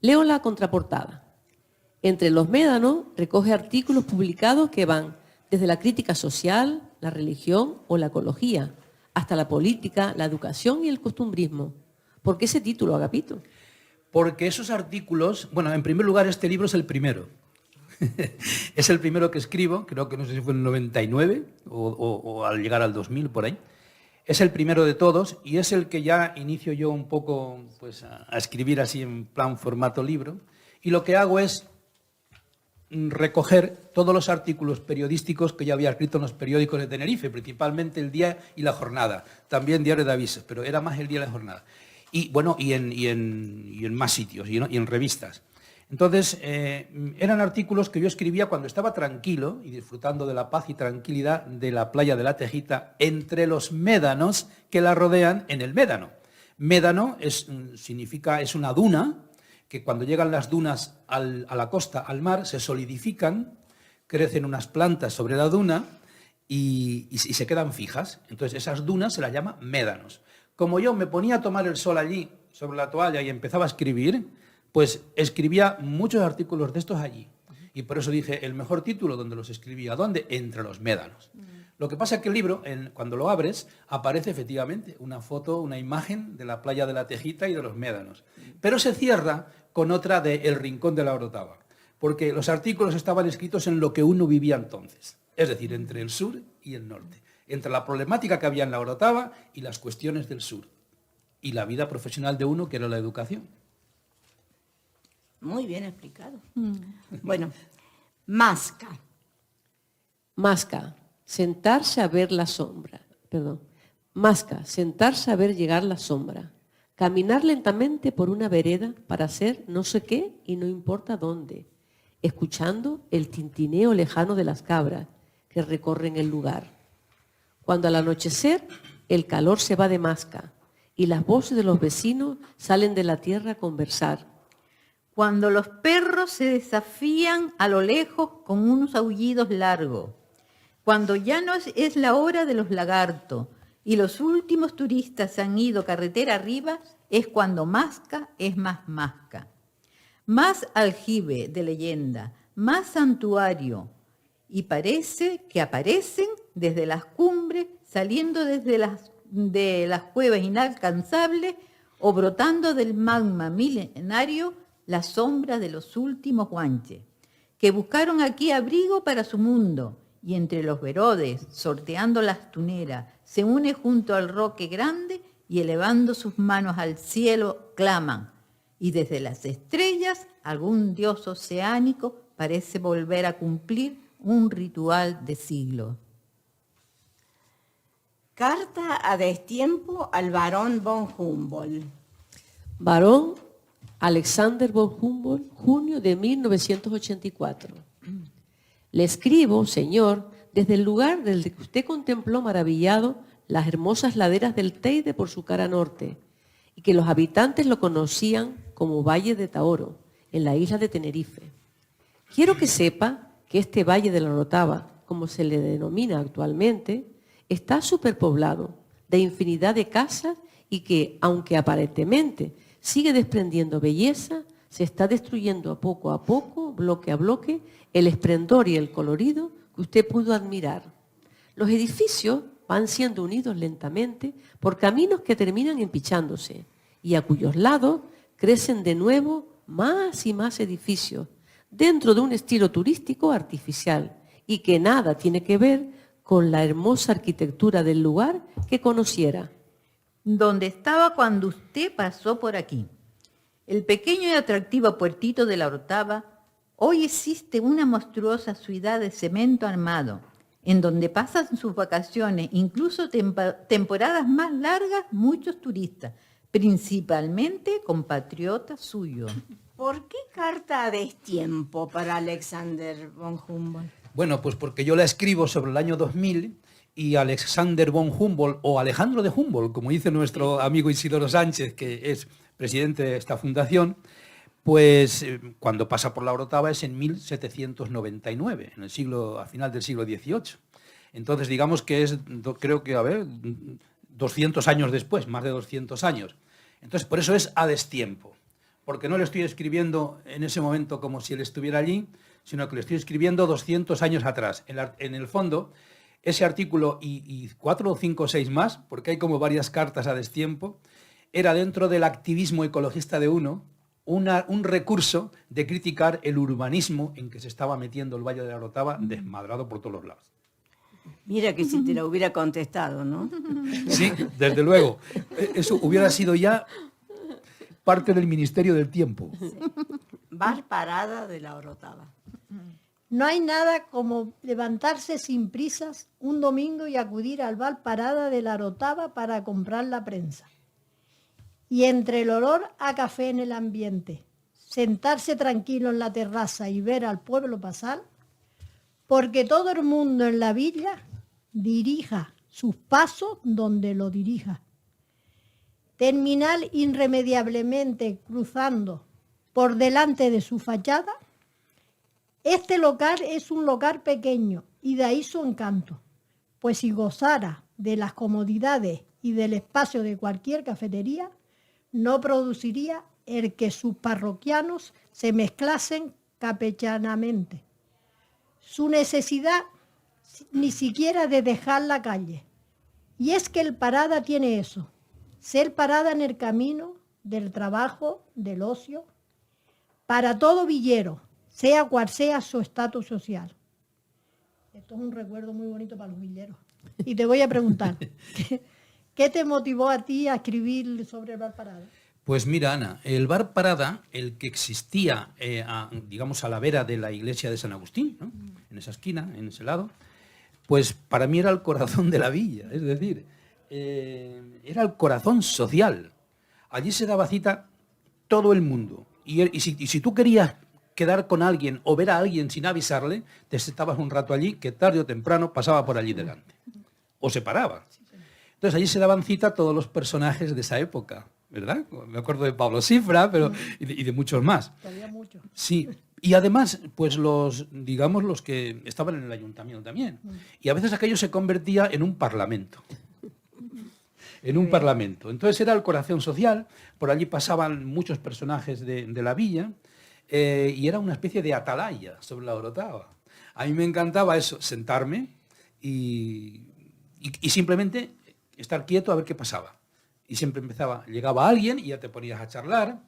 Leo la contraportada. Entre los Médanos recoge artículos publicados que van desde la crítica social, la religión o la ecología, hasta la política, la educación y el costumbrismo. ¿Por qué ese título, Agapito? porque esos artículos, bueno, en primer lugar, este libro es el primero. Es el primero que escribo, creo que no sé si fue en el 99 o al llegar al 2000, por ahí. Es el primero de todos y es el que ya inicio yo un poco pues, a escribir así en plan formato libro. Y lo que hago es recoger todos los artículos periodísticos que ya había escrito en los periódicos de Tenerife, principalmente El Día y La Jornada, también Diario de Avisos, pero era más El Día y La Jornada. Y bueno, y en más sitios, y en revistas. Entonces, eran artículos que yo escribía cuando estaba tranquilo y disfrutando de la paz y tranquilidad de la playa de La Tejita entre los médanos que la rodean en el médano. Médano es una duna, que cuando llegan las dunas a la costa, al mar, se solidifican, crecen unas plantas sobre la duna y se quedan fijas. Entonces, esas dunas se las llama médanos. Como yo me ponía a tomar el sol allí, sobre la toalla, y empezaba a escribir, pues escribía muchos artículos de estos allí. Y por eso dije, el mejor título donde los escribía, ¿dónde? Entre los médanos. Lo que pasa es que el libro, cuando lo abres, aparece efectivamente una foto, una imagen de la playa de La Tejita y de los médanos. Pero se cierra con otra de El Rincón de la Orotava, porque los artículos estaban escritos en lo que uno vivía entonces, es decir, entre el sur y el norte, entre la problemática que había en la Orotava y las cuestiones del sur, y la vida profesional de uno, que era la educación. Muy bien explicado. Bueno, Masca. Masca, sentarse a ver la sombra. Masca, sentarse a ver llegar la sombra. Caminar lentamente por una vereda para hacer no sé qué y no importa dónde. Escuchando el tintineo lejano de las cabras que recorren el lugar. Cuando al anochecer el calor se va de Masca y las voces de los vecinos salen de la tierra a conversar. Cuando los perros se desafían a lo lejos con unos aullidos largos. Cuando ya no es la hora de los lagartos y los últimos turistas se han ido carretera arriba, es cuando Masca es más Masca. Más aljibe de leyenda, más santuario. Y parece que aparecen desde las cumbres, saliendo de las cuevas inalcanzables o brotando del magma milenario, la sombra de los últimos guanches, que buscaron aquí abrigo para su mundo, y entre los verodes, sorteando las tuneras, se une junto al roque grande y elevando sus manos al cielo claman, y desde las estrellas algún dios oceánico parece volver a cumplir un ritual de siglos. Carta a destiempo al barón von Humboldt. Barón Alexander von Humboldt, junio de 1984. Le escribo, señor, desde el lugar desde que usted contempló maravillado las hermosas laderas del Teide por su cara norte, y que los habitantes lo conocían como Valle de Taoro, en la isla de Tenerife. Quiero que sepa que este Valle de la Orotava, como se le denomina actualmente, está superpoblado de infinidad de casas y que, aunque aparentemente sigue desprendiendo belleza, se está destruyendo a poco, bloque a bloque, el esplendor y el colorido que usted pudo admirar. Los edificios van siendo unidos lentamente por caminos que terminan empichándose y a cuyos lados crecen de nuevo más y más edificios dentro de un estilo turístico artificial y que nada tiene que ver con la hermosa arquitectura del lugar que conociera. Donde estaba cuando usted pasó por aquí. El pequeño y atractivo puertito de la Orotava, hoy existe una monstruosa ciudad de cemento armado, en donde pasan sus vacaciones, incluso temporadas más largas, muchos turistas, principalmente compatriotas suyos. ¿Por qué carta a destiempo para Alexander von Humboldt? Bueno, pues porque yo la escribo sobre el año 2000 y Alexander von Humboldt, o Alejandro de Humboldt, como dice nuestro amigo Isidoro Sánchez, que es presidente de esta fundación, pues cuando pasa por la Orotava es en 1799, a final del siglo XVIII. Entonces digamos que es, creo que, 200 años después, más de 200 años. Entonces por eso es a destiempo, porque no le estoy escribiendo en ese momento como si él estuviera allí, sino que le estoy escribiendo 200 años atrás. En el fondo, ese artículo y 4 o 5 o 6 más, porque hay como varias cartas a destiempo, era dentro del activismo ecologista de uno, un recurso de criticar el urbanismo en que se estaba metiendo el Valle de la Orotava, desmadrado por todos los lados. Mira que si te lo hubiera contestado, ¿no? Sí, desde luego. Eso hubiera sido ya parte del Ministerio del Tiempo. Bar Parada de la Orotava. No hay nada como levantarse sin prisas un domingo y acudir al bar Parada de la Orotava para comprar la prensa. Y entre el olor a café en el ambiente, sentarse tranquilo en la terraza y ver al pueblo pasar, porque todo el mundo en la villa dirija sus pasos donde lo dirija. Terminar irremediablemente cruzando por delante de su fachada. Este local es un local pequeño y de ahí su encanto, pues si gozara de las comodidades y del espacio de cualquier cafetería, no produciría el que sus parroquianos se mezclasen campechanamente. Su necesidad ni siquiera de dejar la calle. Y es que el Parada tiene eso, ser parada en el camino del trabajo, del ocio, para todo villero, sea cual sea su estatus social. Esto es un recuerdo muy bonito para los villeros. Y te voy a preguntar, ¿qué te motivó a ti a escribir sobre el Bar Parada? Pues mira, Ana, el Bar Parada, el que existía, digamos, a la vera de la iglesia de San Agustín, ¿no? En esa esquina, en ese lado, pues para mí era el corazón de la villa, es decir, era el corazón social. Allí se daba cita todo el mundo. Y si tú querías quedar con alguien o ver a alguien sin avisarle, te sentabas un rato allí, que tarde o temprano pasaba por allí delante. O se paraba. Entonces allí se daban cita todos los personajes de esa época, ¿verdad? Me acuerdo de Pablo Cifra, pero y de muchos más. Había mucho. Sí. Y además, pues los que estaban en el ayuntamiento también. Y a veces aquello se convertía en un parlamento. En un parlamento. Entonces era el corazón social, por allí pasaban muchos personajes de la villa, y era una especie de atalaya sobre la Orotava. A mí me encantaba eso, sentarme y simplemente estar quieto a ver qué pasaba. Y siempre llegaba alguien y ya te ponías a charlar,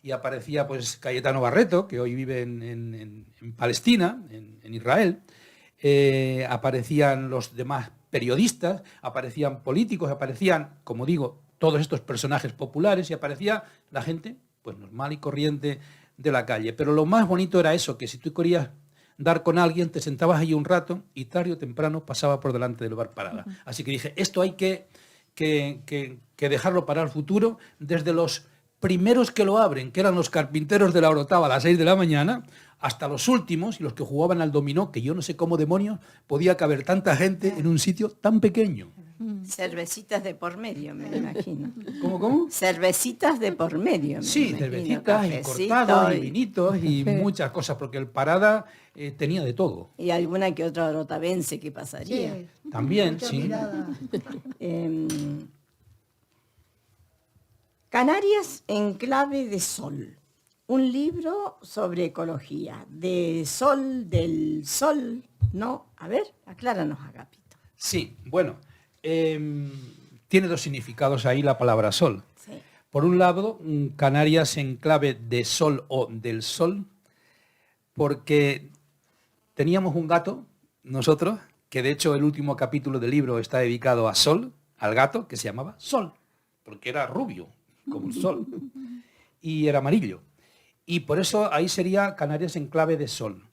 y aparecía pues Cayetano Barreto, que hoy vive en Palestina, en Israel, aparecían los demás periodistas, aparecían políticos, aparecían, como digo, todos estos personajes populares, y aparecía la gente pues normal y corriente de la calle. Pero lo más bonito era eso, que si tú querías dar con alguien, te sentabas allí un rato y tarde o temprano pasaba por delante del Bar Parada. Así que dije, esto hay que dejarlo para el futuro, desde los primeros que lo abren, que eran los carpinteros de la Orotava a las 6 de la mañana, hasta los últimos, y los que jugaban al dominó, que yo no sé cómo demonios podía caber tanta gente en un sitio tan pequeño. Cervecitas de por medio, me imagino. ¿Cómo? Cervecitas de por medio. Me Sí, imagino, cervecitas y cafecito cortados y vinitos y muchas cosas, porque el Parada tenía de todo. Y alguna que otra orotavense que pasaría. Sí, También, mucha sí. mirada. Canarias en clave de sol. Un libro sobre ecología. Del sol, ¿no? A ver, acláranos, Agapito. Sí, bueno, tiene dos significados ahí la palabra sol. Sí. Por un lado, Canarias en clave de sol o del sol, porque teníamos un gato, nosotros, que de hecho el último capítulo del libro está dedicado a Sol, al gato, que se llamaba Sol, porque era rubio, como el sol, y era amarillo. Y por eso ahí sería Canarias en clave de sol.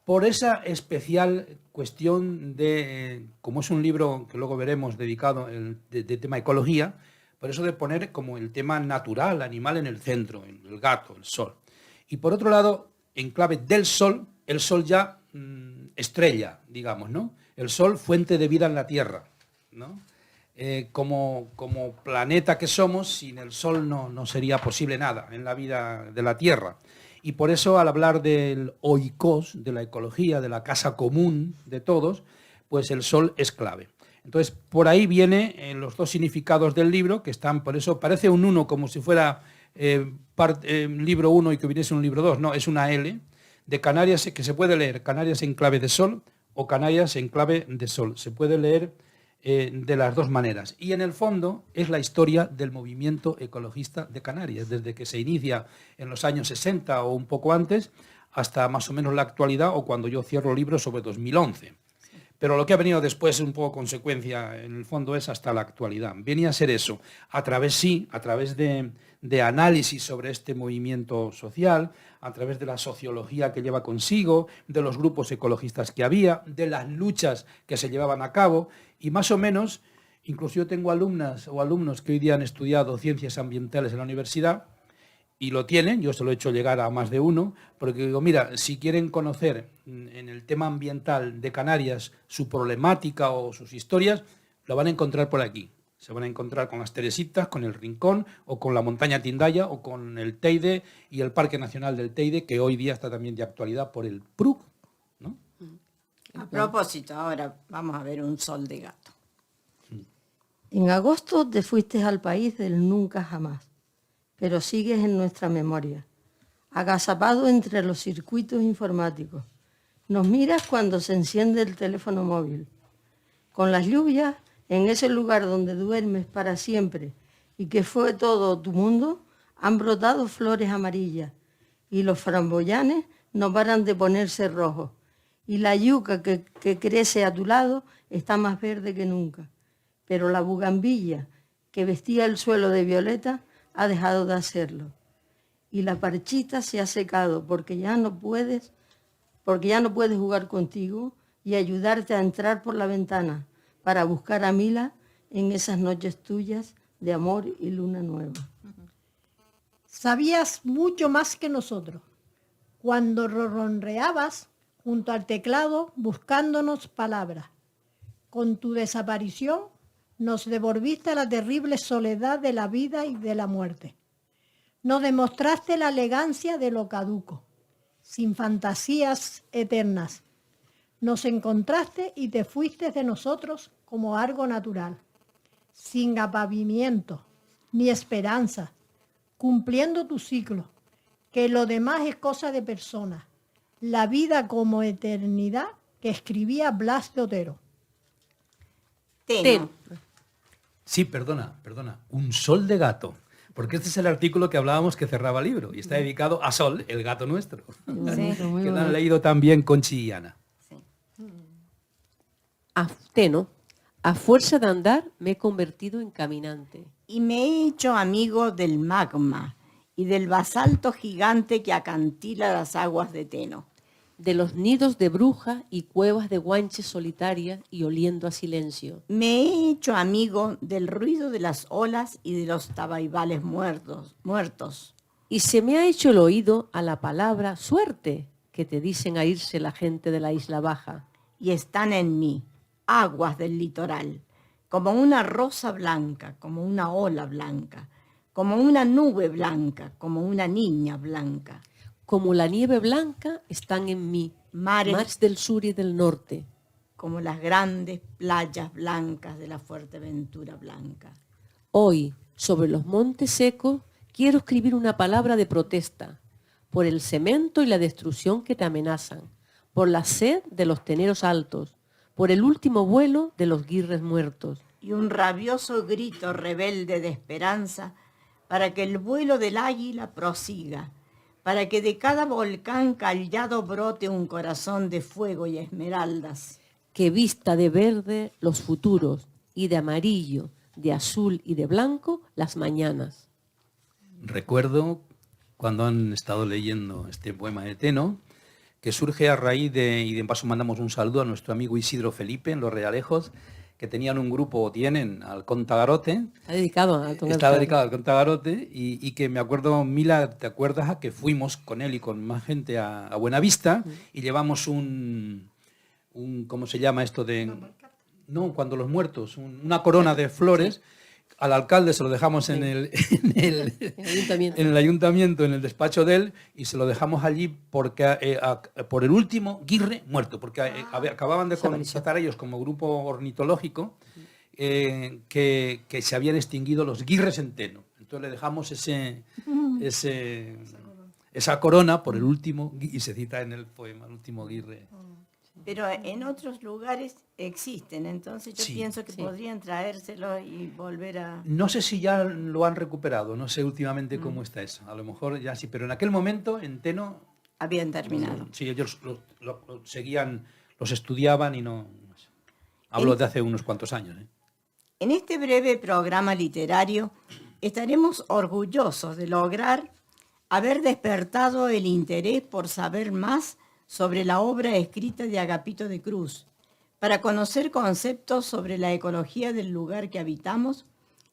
Por esa especial cuestión de, como es un libro que luego veremos dedicado de tema ecología, por eso de poner como el tema natural, animal en el centro, el gato, el sol. Y por otro lado, en clave del sol, el sol ya estrella, digamos, ¿no? El sol, fuente de vida en la Tierra, ¿no? Como planeta que somos, sin el sol no sería posible nada en la vida de la Tierra. Y por eso, al hablar del oikos, de la ecología, de la casa común de todos, pues el sol es clave. Entonces, por ahí vienen los dos significados del libro, que están, por eso parece un uno, como si fuera libro 1 y que viniese un libro 2. No, es una L, de Canarias, que se puede leer Canarias en clave de sol o Canarias en clave de sol. Se puede leer de las dos maneras. Y en el fondo es la historia del movimiento ecologista de Canarias, desde que se inicia en los años 60 o un poco antes, hasta más o menos la actualidad, o cuando yo cierro el libro sobre 2011. Pero lo que ha venido después, un poco consecuencia, en el fondo es hasta la actualidad. Venía a ser eso, a través de análisis sobre este movimiento social, a través de la sociología que lleva consigo, de los grupos ecologistas que había, de las luchas que se llevaban a cabo, y más o menos, incluso yo tengo alumnas o alumnos que hoy día han estudiado ciencias ambientales en la universidad, y lo tienen, yo se lo he hecho llegar a más de uno, porque digo, mira, si quieren conocer en el tema ambiental de Canarias su problemática o sus historias, lo van a encontrar por aquí. Se van a encontrar con las Teresitas, con el Rincón, o con la montaña Tindaya, o con el Teide y el Parque Nacional del Teide, que hoy día está también de actualidad por el PRUC, ¿no? A propósito, ahora vamos a ver un sol de gato. En agosto te fuiste al país del nunca jamás, pero sigues en nuestra memoria, agazapado entre los circuitos informáticos. Nos miras cuando se enciende el teléfono móvil. Con las lluvias, en ese lugar donde duermes para siempre y que fue todo tu mundo, han brotado flores amarillas y los framboyanes no paran de ponerse rojos. Y la yuca que crece a tu lado está más verde que nunca. Pero la bugambilla que vestía el suelo de violeta ha dejado de hacerlo. Y la parchita se ha secado porque ya no puedes jugar contigo y ayudarte a entrar por la ventana para buscar a Mila en esas noches tuyas de amor y luna nueva. Sabías mucho más que nosotros. Cuando ronroneabas junto al teclado buscándonos palabras. Con tu desaparición nos devolviste a la terrible soledad de la vida y de la muerte. Nos demostraste la elegancia de lo caduco, sin fantasías eternas. Nos encontraste y te fuiste de nosotros como algo natural, sin apavimiento ni esperanza, cumpliendo tu ciclo, que lo demás es cosa de personas. La vida como eternidad que escribía Blas de Otero. Teno. Sí, perdona, un sol de gato, porque este es el artículo que hablábamos que cerraba el libro, y está dedicado a Sol, el gato nuestro, que lo han leído también Conchi y Ana. Teno, a fuerza de andar me he convertido en caminante. Y me he hecho amigo del magma y del basalto gigante que acantila las aguas de Teno. De los nidos de bruja y cuevas de guanches solitarias y oliendo a silencio. Me he hecho amigo del ruido de las olas y de los tabaibales muertos. Y se me ha hecho el oído a la palabra suerte que te dicen a irse la gente de la Isla Baja. Y están en mí, aguas del litoral, como una rosa blanca, como una ola blanca, como una nube blanca, como una niña blanca. Como la nieve blanca están en mí, mares del sur y del norte. Como las grandes playas blancas de la Fuerteventura blanca. Hoy, sobre los montes secos, quiero escribir una palabra de protesta por el cemento y la destrucción que te amenazan, por la sed de los teneros altos, por el último vuelo de los guirres muertos. Y un rabioso grito rebelde de esperanza para que el vuelo del águila prosiga, para que de cada volcán callado brote un corazón de fuego y esmeraldas. Que vista de verde los futuros y de amarillo, de azul y de blanco las mañanas. Recuerdo, cuando han estado leyendo este poema de Teno, que surge a raíz y de paso mandamos un saludo a nuestro amigo Isidro Felipe en Los Realejos, que tenían un grupo, o tienen, al Contagarote. Está dedicado al Contagarote y que me acuerdo, Mila, ¿te acuerdas? Que fuimos con él y con más gente a Buenavista y llevamos un ¿cómo se llama esto? No, cuando los muertos, una corona de flores. Al alcalde se lo dejamos en el ayuntamiento, en el despacho de él, y se lo dejamos allí porque por el último guirre muerto, porque acababan de constatar ellos como grupo ornitológico que se habían extinguido los guirres en Teno. Entonces le dejamos esa corona por el último, y se cita en el poema, el último guirre. Pero en otros lugares existen, entonces yo Sí. pienso que Sí. podrían traérselo y volver a... No sé si ya lo han recuperado, no sé últimamente cómo está eso. A lo mejor ya sí, pero en aquel momento en Teno, Habían terminado. sí, ellos lo seguían, los estudiaban y no sé. Hablo de hace unos cuantos años. En este breve programa literario estaremos orgullosos de lograr haber despertado el interés por saber más sobre la obra escrita de Agapito de Cruz, para conocer conceptos sobre la ecología del lugar que habitamos,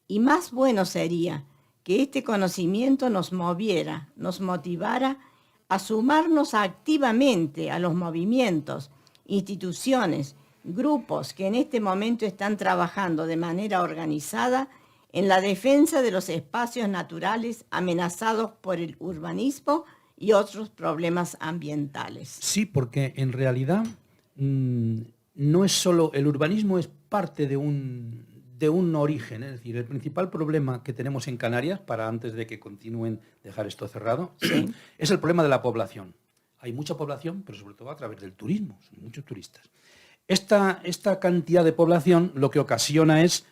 y más bueno sería que este conocimiento nos moviera, nos motivara a sumarnos activamente a los movimientos, instituciones, grupos que en este momento están trabajando de manera organizada en la defensa de los espacios naturales amenazados por el urbanismo y otros problemas ambientales. Sí, porque en realidad no es solo, el urbanismo es parte de un origen, es decir, el principal problema que tenemos en Canarias, para antes de que continúen dejar esto cerrado, es el problema de la población. Hay mucha población, pero sobre todo a través del turismo, son muchos turistas. Esta cantidad de población lo que ocasiona es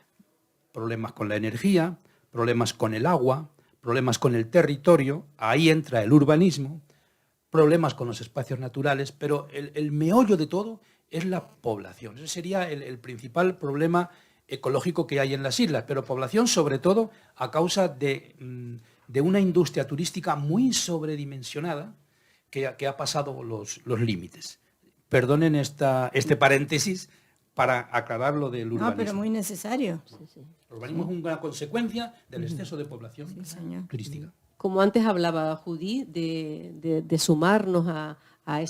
problemas con la energía, problemas con el agua, problemas con el territorio, ahí entra el urbanismo, problemas con los espacios naturales, pero el meollo de todo es la población. Ese sería el principal problema ecológico que hay en las islas, pero población sobre todo a causa de una industria turística muy sobredimensionada que ha pasado los límites. Perdonen este paréntesis para aclarar lo del urbanismo. No, pero muy necesario. El urbanismo es una consecuencia del exceso de población señor. turística. Como antes hablaba Judy, de sumarnos a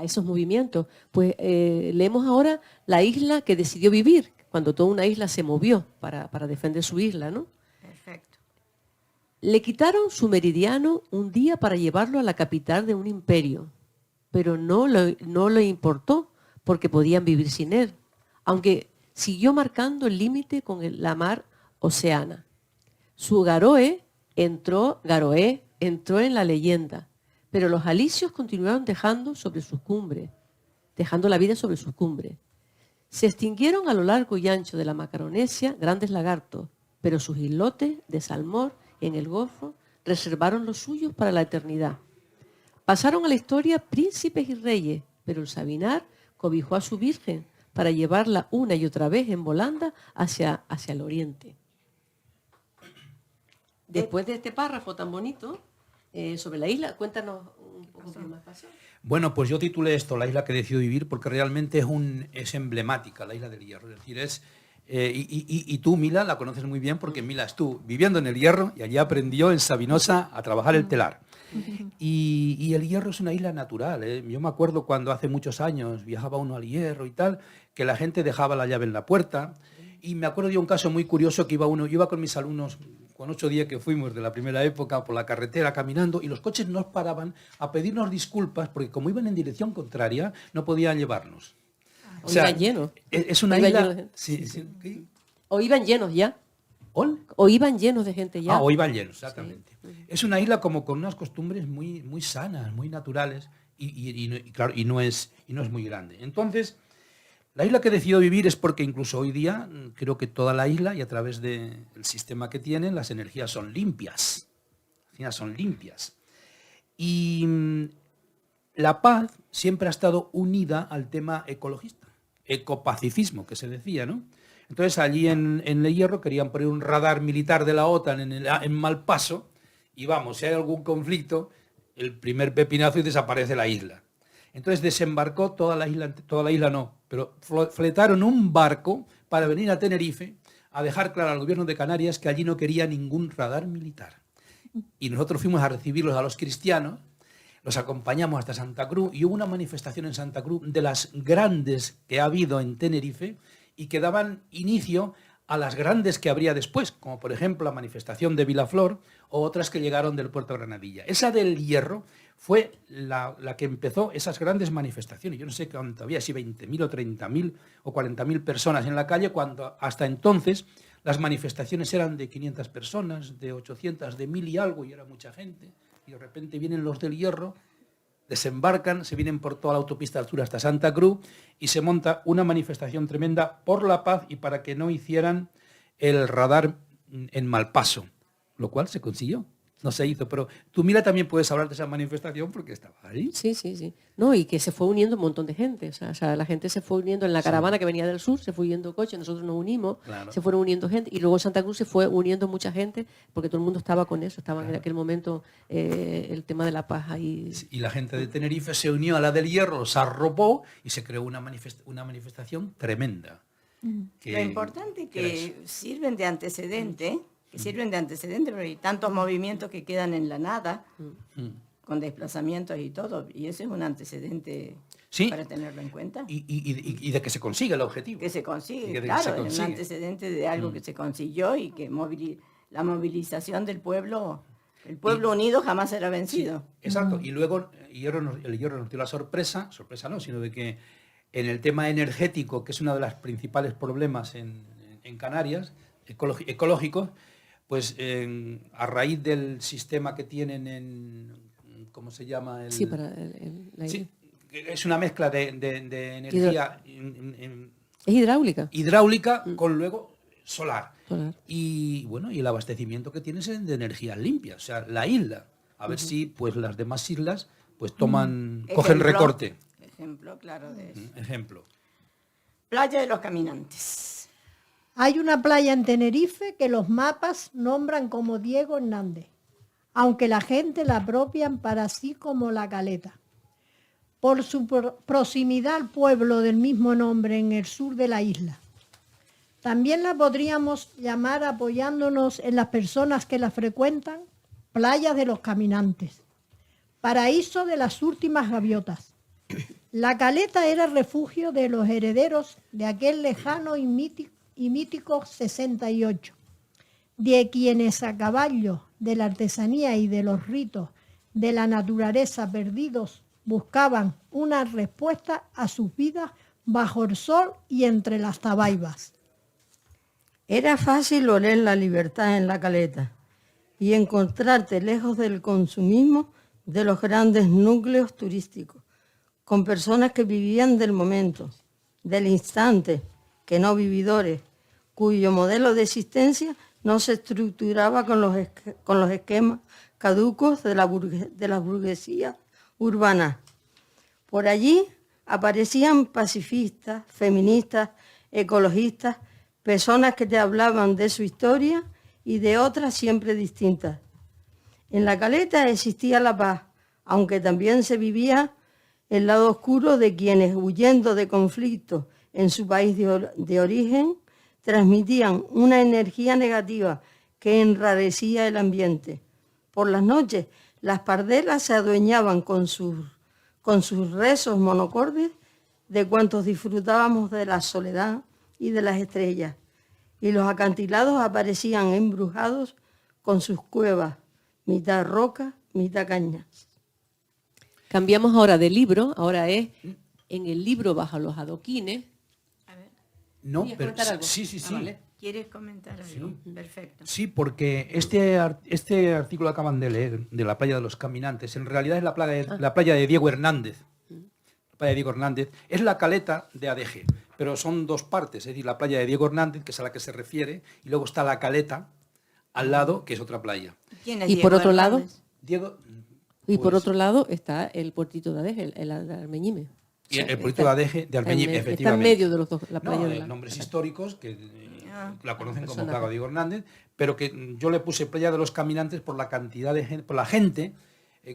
esos movimientos, pues leemos ahora la isla que decidió vivir, cuando toda una isla se movió para defender su isla, ¿no? Perfecto. Le quitaron su meridiano un día para llevarlo a la capital de un imperio, pero no le importó porque podían vivir sin él, aunque siguió marcando el límite con la mar Oceana. Su Garoé entró en la leyenda, pero los alisios continuaron dejando la vida sobre sus cumbres. Se extinguieron a lo largo y ancho de la Macaronesia grandes lagartos, pero sus islotes de salmón en el Golfo reservaron los suyos para la eternidad. Pasaron a la historia príncipes y reyes, pero el Sabinar cobijó a su Virgen para llevarla una y otra vez en volanda hacia el oriente. Después de este párrafo tan bonito sobre la isla, cuéntanos un poco qué más pasó. Bueno, pues yo titulé esto La isla que decidió vivir porque realmente es emblemática, la isla del Hierro. Es decir, y tú, Mila, la conoces muy bien porque Mila estuvo viviendo en el Hierro y allí aprendió en Sabinosa a trabajar el telar. Y el Hierro es una isla natural. Yo me acuerdo cuando hace muchos años viajaba uno al Hierro y tal, que la gente dejaba la llave en la puerta. Y me acuerdo de un caso muy curioso que yo iba con mis alumnos, con 8 días que fuimos de la primera época, por la carretera caminando, y los coches nos paraban a pedirnos disculpas porque como iban en dirección contraria, no podían llevarnos. O iban llenos. Es una Iban isla... llenos. Sí, ¿qué? O iban llenos ya. O iban llenos de gente ya. O iban llenos, exactamente. Sí. Es una isla como con unas costumbres muy, muy sanas, muy naturales, y no es muy grande. Entonces, la isla que decidió vivir es porque incluso hoy día creo que toda la isla, y a través del sistema que tienen, las energías son limpias. Y la paz siempre ha estado unida al tema ecologista, ecopacifismo, que se decía, ¿no? Entonces allí en el Hierro querían poner un radar militar de la OTAN en Malpaso, y vamos, si hay algún conflicto, el primer pepinazo y desaparece la isla. Entonces desembarcó toda la isla no, pero fletaron un barco para venir a Tenerife a dejar claro al gobierno de Canarias que allí no quería ningún radar militar. Y nosotros fuimos a recibirlos a los cristianos, los acompañamos hasta Santa Cruz y hubo una manifestación en Santa Cruz de las grandes que ha habido en Tenerife y que daban inicio a las grandes que habría después, como por ejemplo la manifestación de Vilaflor o otras que llegaron del puerto de Granadilla. Esa del Hierro fue la que empezó esas grandes manifestaciones. Yo no sé cuánto había, si 20.000 o 30.000 o 40.000 personas en la calle, cuando hasta entonces las manifestaciones eran de 500 personas, de 800, de 1.000 y algo, y era mucha gente. Y de repente vienen los del Hierro desembarcan, se vienen por toda la autopista del sur hasta Santa Cruz y se monta una manifestación tremenda por la paz y para que no hicieran el radar en Malpaso, lo cual se consiguió. No se hizo, pero tú, Mila, también puedes hablar de esa manifestación porque estaba ahí. Sí, sí, sí. No, y que se fue uniendo un montón de gente. O sea, la gente se fue uniendo en la caravana que venía del sur, se fue uniendo coches, nosotros nos unimos, Claro. se fueron uniendo gente. Y luego en Santa Cruz se fue uniendo mucha gente porque todo el mundo estaba con eso, estaba en aquel momento el tema de la paz ahí. Y la gente de Tenerife se unió a la del Hierro, los arropó y se creó una manifestación tremenda. Lo importante que sirven de antecedente, porque hay tantos movimientos que quedan en la nada, con desplazamientos y todo, y eso es un antecedente Sí. para tenerlo en cuenta. Y de que se consiga el objetivo. Que se Y consigue, que claro, se es un consigue. antecedente de algo que se consiguió y que la movilización del pueblo, el pueblo unido jamás será vencido. Exacto, y luego el Hierro nos dio la sorpresa no, sino de que en el tema energético, que es uno de los principales problemas en Canarias, ecológicos, pues a raíz del sistema que tienen ¿cómo se llama? Sí, para Sí, es una mezcla de energía es hidráulica. hidráulica con luego solar. Solar. Y bueno, y el abastecimiento que tienes es de energías limpias, o sea, la isla. A ver si pues las demás islas pues cogen Ejemplo, recorte. Ejemplo, claro, de eso. Ejemplo. Playa de los Caminantes. Hay una playa en Tenerife que los mapas nombran como Diego Hernández, aunque la gente la apropian para sí como La Caleta. Por su proximidad al pueblo del mismo nombre en el sur de la isla. También la podríamos llamar, apoyándonos en las personas que la frecuentan, Playa de los Caminantes, paraíso de las últimas gaviotas. La Caleta era el refugio de los herederos de aquel lejano y mítico 68, de quienes a caballo de la artesanía y de los ritos de la naturaleza perdidos buscaban una respuesta a sus vidas bajo el sol y entre las tabaibas. Era fácil oler la libertad en La Caleta y encontrarte lejos del consumismo de los grandes núcleos turísticos, con personas que vivían del momento, del instante, que no vividores, cuyo modelo de existencia no se estructuraba con los esquemas caducos de la burguesía urbana. Por allí aparecían pacifistas, feministas, ecologistas, personas que te hablaban de su historia y de otras siempre distintas. En La Caleta existía la paz, aunque también se vivía el lado oscuro de quienes, huyendo de conflictos en su país de origen, transmitían una energía negativa que enrarecía el ambiente. Por las noches, las pardelas se adueñaban con sus rezos monocordes de cuantos disfrutábamos de la soledad y de las estrellas, y los acantilados aparecían embrujados con sus cuevas, mitad roca, mitad cañas. Cambiamos ahora de libro, ahora es en el libro bajo los adoquines. No, ¿Quieres pero comentar algo? sí, sí, sí. Vale. ¿Quieres comentar algo? Perfecto. Sí, porque este artículo que acaban de leer, de la playa de los Caminantes, en realidad es la playa de Diego Hernández. La playa de Diego Hernández es la caleta de Adeje, pero son dos partes, es decir, la playa de Diego Hernández, que es a la que se refiere, y luego está la caleta al lado, que es otra playa. ¿Quién es Y Diego por otro lado, Hernández? Diego, y por pues, otro lado está el puertito de Adeje, el de Armeñime. y el puerto de Adeje, de Almeñim, Está efectivamente. en medio de los dos, la playa No, de la... nombres históricos que la conocen como personaje. Plaga Diego Hernández, pero que yo le puse Playa de los Caminantes por la cantidad de gente, por la gente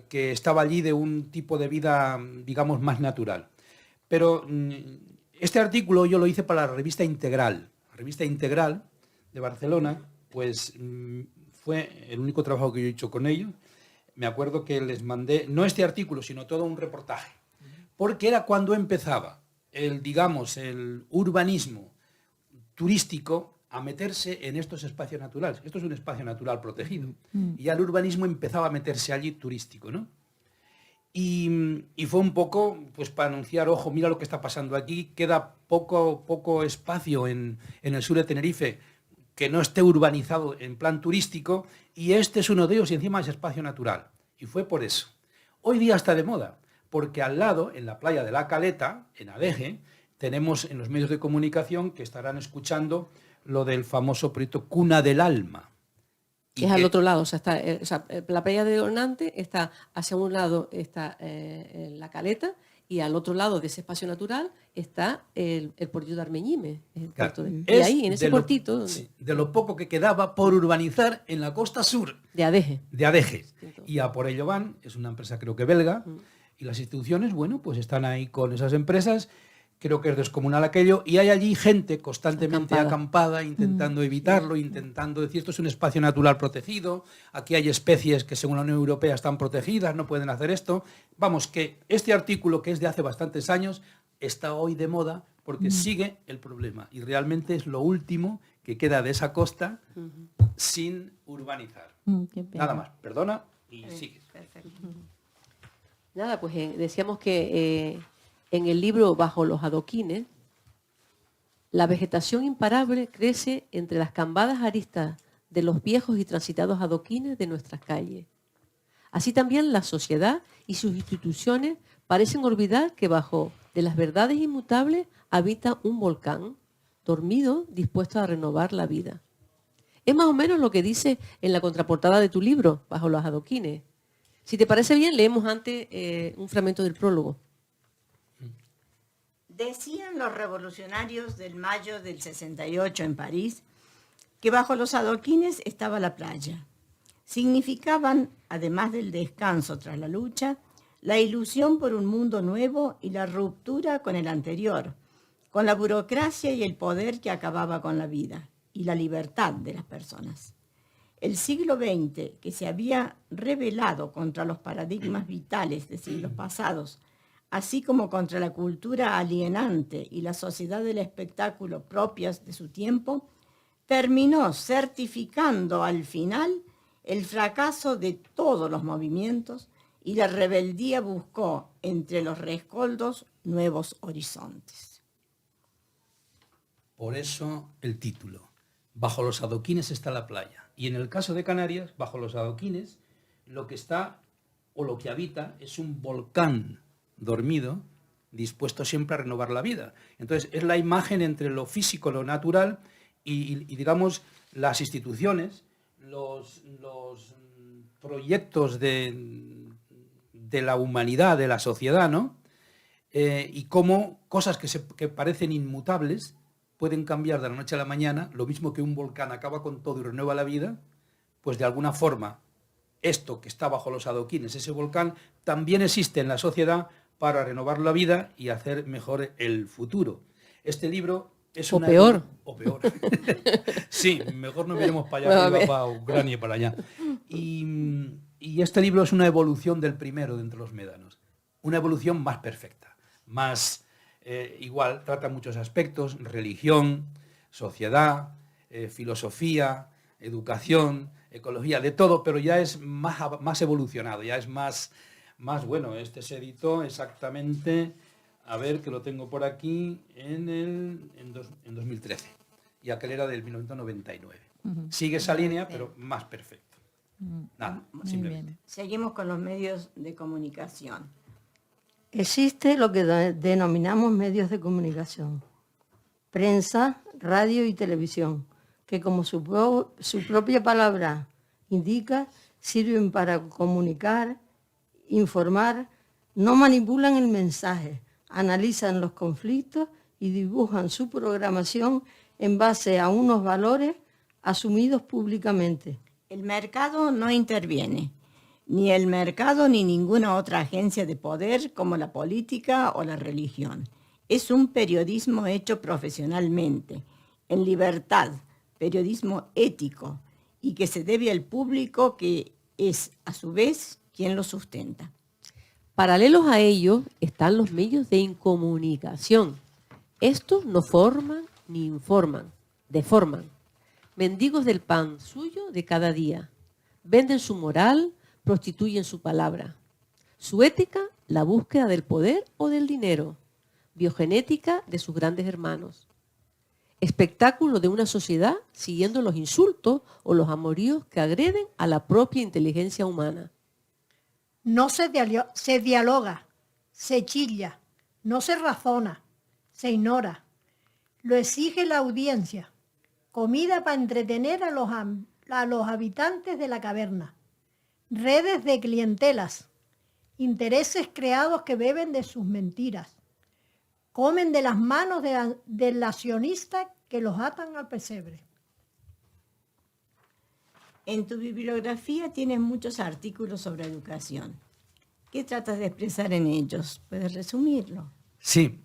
que estaba allí de un tipo de vida, digamos, más natural. Pero este artículo yo lo hice para la revista Integral. La revista Integral de Barcelona, pues fue el único trabajo que yo he hecho con ellos. Me acuerdo que les mandé, no este artículo, sino todo un reportaje, porque era cuando empezaba el urbanismo turístico a meterse en estos espacios naturales. Esto es un espacio natural protegido. Y ya el urbanismo empezaba a meterse allí turístico, ¿no? Y fue un poco pues para anunciar, ojo, mira lo que está pasando aquí, queda poco espacio en el sur de Tenerife que no esté urbanizado en plan turístico, y este es uno de ellos, y encima es espacio natural. Y fue por eso. Hoy día está de moda, porque al lado, en la playa de La Caleta, en Adeje, tenemos en los medios de comunicación que estarán escuchando lo del famoso proyecto Cuna del Alma. Que es al otro lado, o sea, la playa de Ornante está hacia un lado está La Caleta y al otro lado de ese espacio natural está el puerto de Armeñime. Claro, Y ahí, en ese puertito... Sí, de lo poco que quedaba por urbanizar en la costa sur De Adeje. de Adeje. Y a por ello van, es una empresa creo que belga, y las instituciones, bueno, pues están ahí con esas empresas. Creo que es descomunal aquello, y hay allí gente constantemente acampada intentando evitarlo, intentando decir, esto es un espacio natural protegido, aquí hay especies que según la Unión Europea están protegidas, no pueden hacer esto. Vamos, que este artículo, que es de hace bastantes años, está hoy de moda porque sigue el problema, y realmente es lo último que queda de esa costa sin urbanizar. Nada más, perdona, y sigue. Nada, pues decíamos que... en el libro Bajo los adoquines, la vegetación imparable crece entre las cambadas aristas de los viejos y transitados adoquines de nuestras calles. Así también la sociedad y sus instituciones parecen olvidar que bajo de las verdades inmutables habita un volcán dormido dispuesto a renovar la vida. Es más o menos lo que dice en la contraportada de tu libro, Bajo los adoquines. Si te parece bien, leemos antes un fragmento del prólogo. Decían los revolucionarios del mayo del 68 en París que bajo los adoquines estaba la playa. Significaban, además del descanso tras la lucha, la ilusión por un mundo nuevo y la ruptura con el anterior, con la burocracia y el poder que acababa con la vida y la libertad de las personas. El siglo XX, que se había rebelado contra los paradigmas vitales de siglos pasados, así como contra la cultura alienante y la sociedad del espectáculo propias de su tiempo, terminó certificando al final el fracaso de todos los movimientos y la rebeldía buscó entre los rescoldos nuevos horizontes. Por eso el título, Bajo los adoquines está la playa. Y en el caso de Canarias, bajo los adoquines, lo que está o lo que habita es un volcán dormido, dispuesto siempre a renovar la vida. Entonces, es la imagen entre lo físico, lo natural y digamos, las instituciones, los proyectos de la humanidad, de la sociedad, ¿no? Y cómo cosas que parecen inmutables pueden cambiar de la noche a la mañana, lo mismo que un volcán acaba con todo y renueva la vida, pues de alguna forma esto que está bajo los adoquines, ese volcán, también existe en la sociedad para renovar la vida y hacer mejor el futuro. Este libro es una... peor. O peor. Sí, mejor no miremos para allá, para Ucrania y para allá. Y este libro es una evolución del primero de Entre los Médanos. Una evolución más perfecta, más igual, trata muchos aspectos, religión, sociedad, filosofía, educación, ecología, de todo, pero ya es más evolucionado, ya es más bueno. Este se editó exactamente, a ver que lo tengo por aquí, en 2013. Y aquel era del 1999. Sigue esa línea, pero más perfecto. Nada, simplemente. Seguimos con los medios de comunicación. Existe lo que denominamos medios de comunicación, prensa, radio y televisión, que como su propia palabra indica, sirven para comunicar, informar, no manipulan el mensaje, analizan los conflictos y dibujan su programación en base a unos valores asumidos públicamente. El mercado no interviene, ni el mercado ni ninguna otra agencia de poder como la política o la religión. Es un periodismo hecho profesionalmente, en libertad, periodismo ético, y que se debe al público que es, a su vez, quien lo sustenta. Paralelos a ello están los medios de incomunicación. Estos no forman ni informan, deforman. Mendigos del pan suyo de cada día. Venden su moral, prostituyen su palabra. Su ética, la búsqueda del poder o del dinero. Biogenética de sus grandes hermanos. Espectáculo de una sociedad siguiendo los insultos o los amoríos que agreden a la propia inteligencia humana. No se dialoga, se chilla, no se razona, se ignora. Lo exige la audiencia. Comida para entretener a los habitantes de la caverna. Redes de clientelas. Intereses creados que beben de sus mentiras. Comen de las manos del accionista que los atan al pesebre. En tu bibliografía tienes muchos artículos sobre educación. ¿Qué tratas de expresar en ellos? ¿Puedes resumirlo? Sí,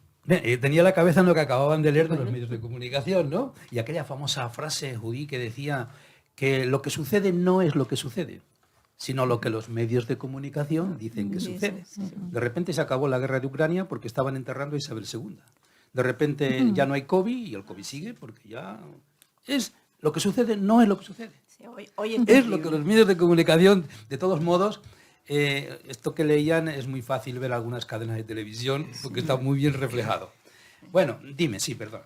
tenía la cabeza en lo que acababan de leer de los medios de comunicación, ¿no? Y aquella famosa frase judí que decía que lo que sucede no es lo que sucede, sino lo que los medios de comunicación dicen que sucede. De repente se acabó la guerra de Ucrania porque estaban enterrando a Isabel II. De repente ya no hay COVID y el COVID sigue porque ya es lo que sucede, no es lo que sucede. Sí, hoy Es lo que los medios de comunicación, de todos modos, esto que leían es muy fácil ver algunas cadenas de televisión porque está muy bien reflejado. Bueno, dime, sí, perdón.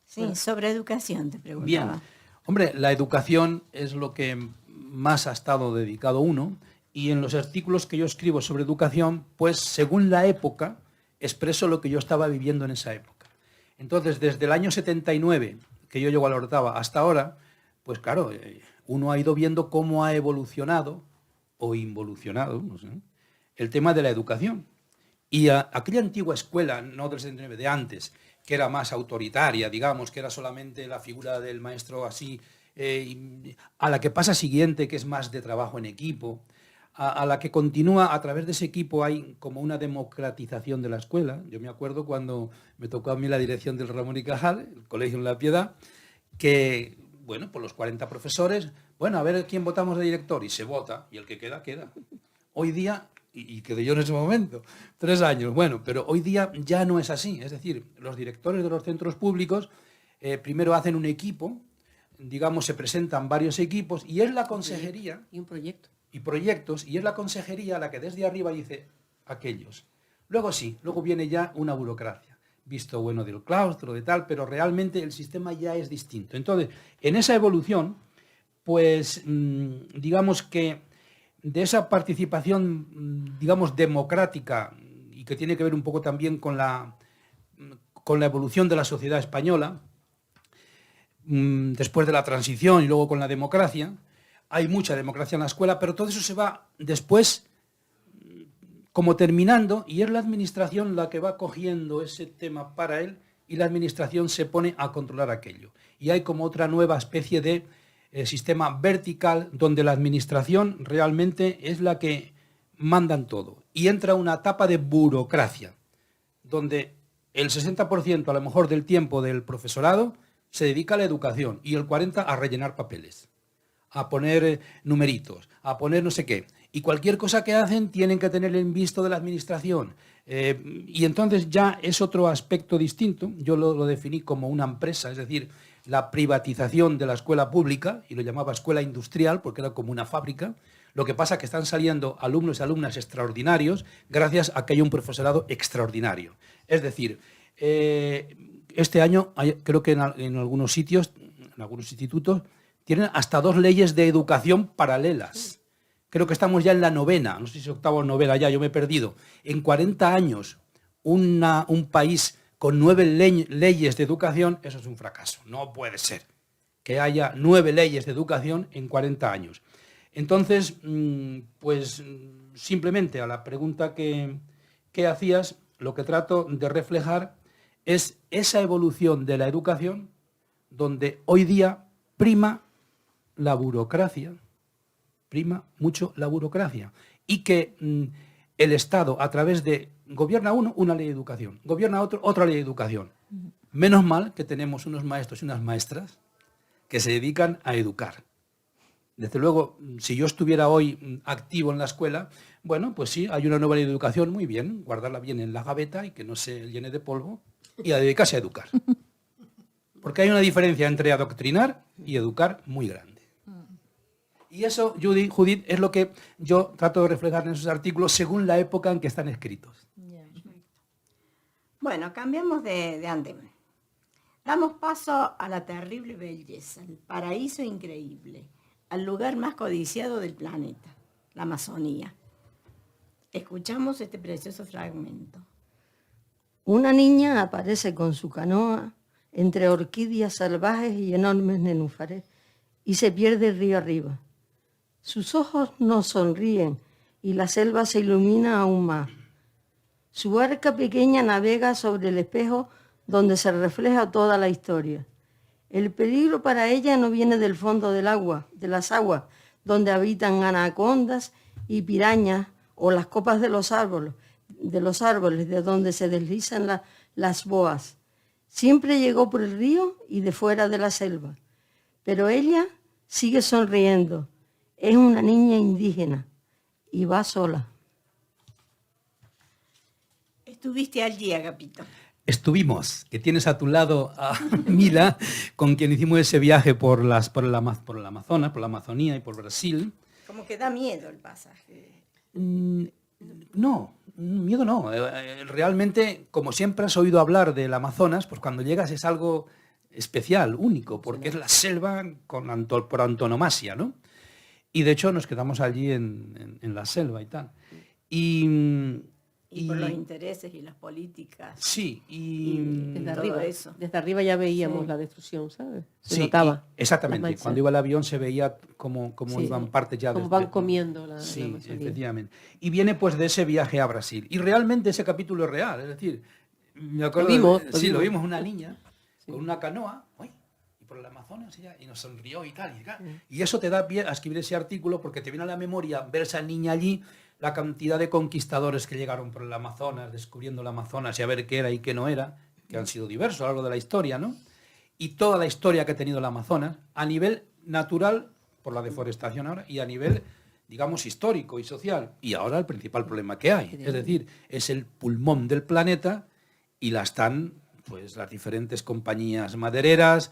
Sí, sobre educación te preguntaba. Bien, hombre, la educación es lo que más ha estado dedicado uno y en los artículos que yo escribo sobre educación, pues según la época, expreso lo que yo estaba viviendo en esa época. Entonces, desde el año 79, que yo llego a la Orotava, hasta ahora, pues claro, uno ha ido viendo cómo ha evolucionado o involucionado, no sé, el tema de la educación. Y aquella antigua escuela, no del 79, de antes, que era más autoritaria, digamos, que era solamente la figura del maestro así, a la que pasa siguiente, que es más de trabajo en equipo, a la que continúa a través de ese equipo hay como una democratización de la escuela. Yo me acuerdo cuando me tocó a mí la dirección del Ramón y Cajal, el colegio en La Piedad, que, bueno, por los 40 profesores, bueno, a ver quién votamos de director, y se vota, y el que queda, queda. Hoy día, y quedé yo en ese momento, 3 años, bueno, pero hoy día ya no es así. Es decir, los directores de los centros públicos primero hacen un equipo, digamos, se presentan varios equipos, y es la consejería... Y un proyecto. Y proyectos, y es la consejería la que desde arriba dice aquellos. Luego sí, luego viene ya una burocracia, visto bueno del claustro, de tal, pero realmente el sistema ya es distinto. Entonces, en esa evolución, pues digamos que de esa participación, digamos, democrática, y que tiene que ver un poco también con la evolución de la sociedad española, después de la transición y luego con la democracia, hay mucha democracia en la escuela, pero todo eso se va después como terminando y es la administración la que va cogiendo ese tema para él y la administración se pone a controlar aquello. Y hay como otra nueva especie de sistema vertical donde la administración realmente es la que mandan todo. Y entra una etapa de burocracia, donde el 60% a lo mejor del tiempo del profesorado se dedica a la educación y el 40% a rellenar papeles, a poner numeritos, a poner no sé qué. Y cualquier cosa que hacen tienen que tener el visto de la administración. Y entonces ya es otro aspecto distinto. Yo lo definí como una empresa, es decir, la privatización de la escuela pública, y lo llamaba escuela industrial porque era como una fábrica. Lo que pasa es que están saliendo alumnos y alumnas extraordinarios gracias a que hay un profesorado extraordinario. Es decir, este año creo que en algunos sitios, en algunos institutos, tienen hasta 2 leyes de educación paralelas. Creo que estamos ya en la 9ª, no sé si es 8ª o 9ª ya, yo me he perdido. En 40 años, un país con 9 leyes de educación, eso es un fracaso. No puede ser que haya 9 leyes de educación en 40 años. Entonces, pues simplemente a la pregunta que hacías, lo que trato de reflejar es esa evolución de la educación donde hoy día prima la burocracia, prima mucho la burocracia, y que el Estado, a través de, gobierna uno, una ley de educación, gobierna otro, otra ley de educación. Menos mal que tenemos unos maestros y unas maestras que se dedican a educar. Desde luego, si yo estuviera hoy activo en la escuela, bueno, pues sí, hay una nueva ley de educación, muy bien, guardarla bien en la gaveta y que no se llene de polvo, y a dedicarse a educar. Porque hay una diferencia entre adoctrinar y educar muy grande. Y eso, Judith, es lo que yo trato de reflejar en esos artículos según la época en que están escritos. Bueno, cambiamos de ante. Damos paso a la terrible belleza, el paraíso increíble, al lugar más codiciado del planeta, la Amazonía. Escuchamos este precioso fragmento. Una niña aparece con su canoa entre orquídeas salvajes y enormes nenúfares y se pierde río arriba. Sus ojos nos sonríen y la selva se ilumina aún más. Su barca pequeña navega sobre el espejo donde se refleja toda la historia. El peligro para ella no viene del fondo del agua, de las aguas, donde habitan anacondas y pirañas, o las copas de los árboles de donde se deslizan las boas. Siempre llegó por el río y de fuera de la selva. Pero ella sigue sonriendo. Es una niña indígena y va sola. Estuviste allí, Agapito. Estuvimos, que tienes a tu lado a Mila, con quien hicimos ese viaje por el Amazonas, por la Amazonía y por Brasil. Como que da miedo el pasaje. No, miedo no. Realmente, como siempre has oído hablar del Amazonas, pues cuando llegas es algo especial, único, porque es la selva por antonomasia, ¿no? Y de hecho nos quedamos allí en la selva y tal. Y por los intereses y las políticas. Sí, Desde todo arriba, eso. desde arriba ya veíamos Sí. la destrucción, ¿sabes? Se sí, notaba. exactamente. las manchas. Cuando iba el avión se veía como Sí, iban partes ya como de- van de- comiendo la Sí, Amazonía. efectivamente. Y viene pues de ese viaje a Brasil. Y realmente ese capítulo es real. Es decir, me acuerdo Lo vimos, de- lo sí, lo vimos. vimos una niña con una canoa, uy, y por el Amazonas y nos sonrió y tal. Y eso te da pie a escribir ese artículo porque te viene a la memoria ver esa niña allí, la cantidad de conquistadores que llegaron por el Amazonas, descubriendo el Amazonas y a ver qué era y qué no era, que han sido diversos a lo largo de la historia, ¿no? Y toda la historia que ha tenido el Amazonas a nivel natural, por la deforestación ahora, y a nivel, digamos, histórico y social. Y ahora el principal problema que hay, es decir, es el pulmón del planeta y la están, pues, las diferentes compañías madereras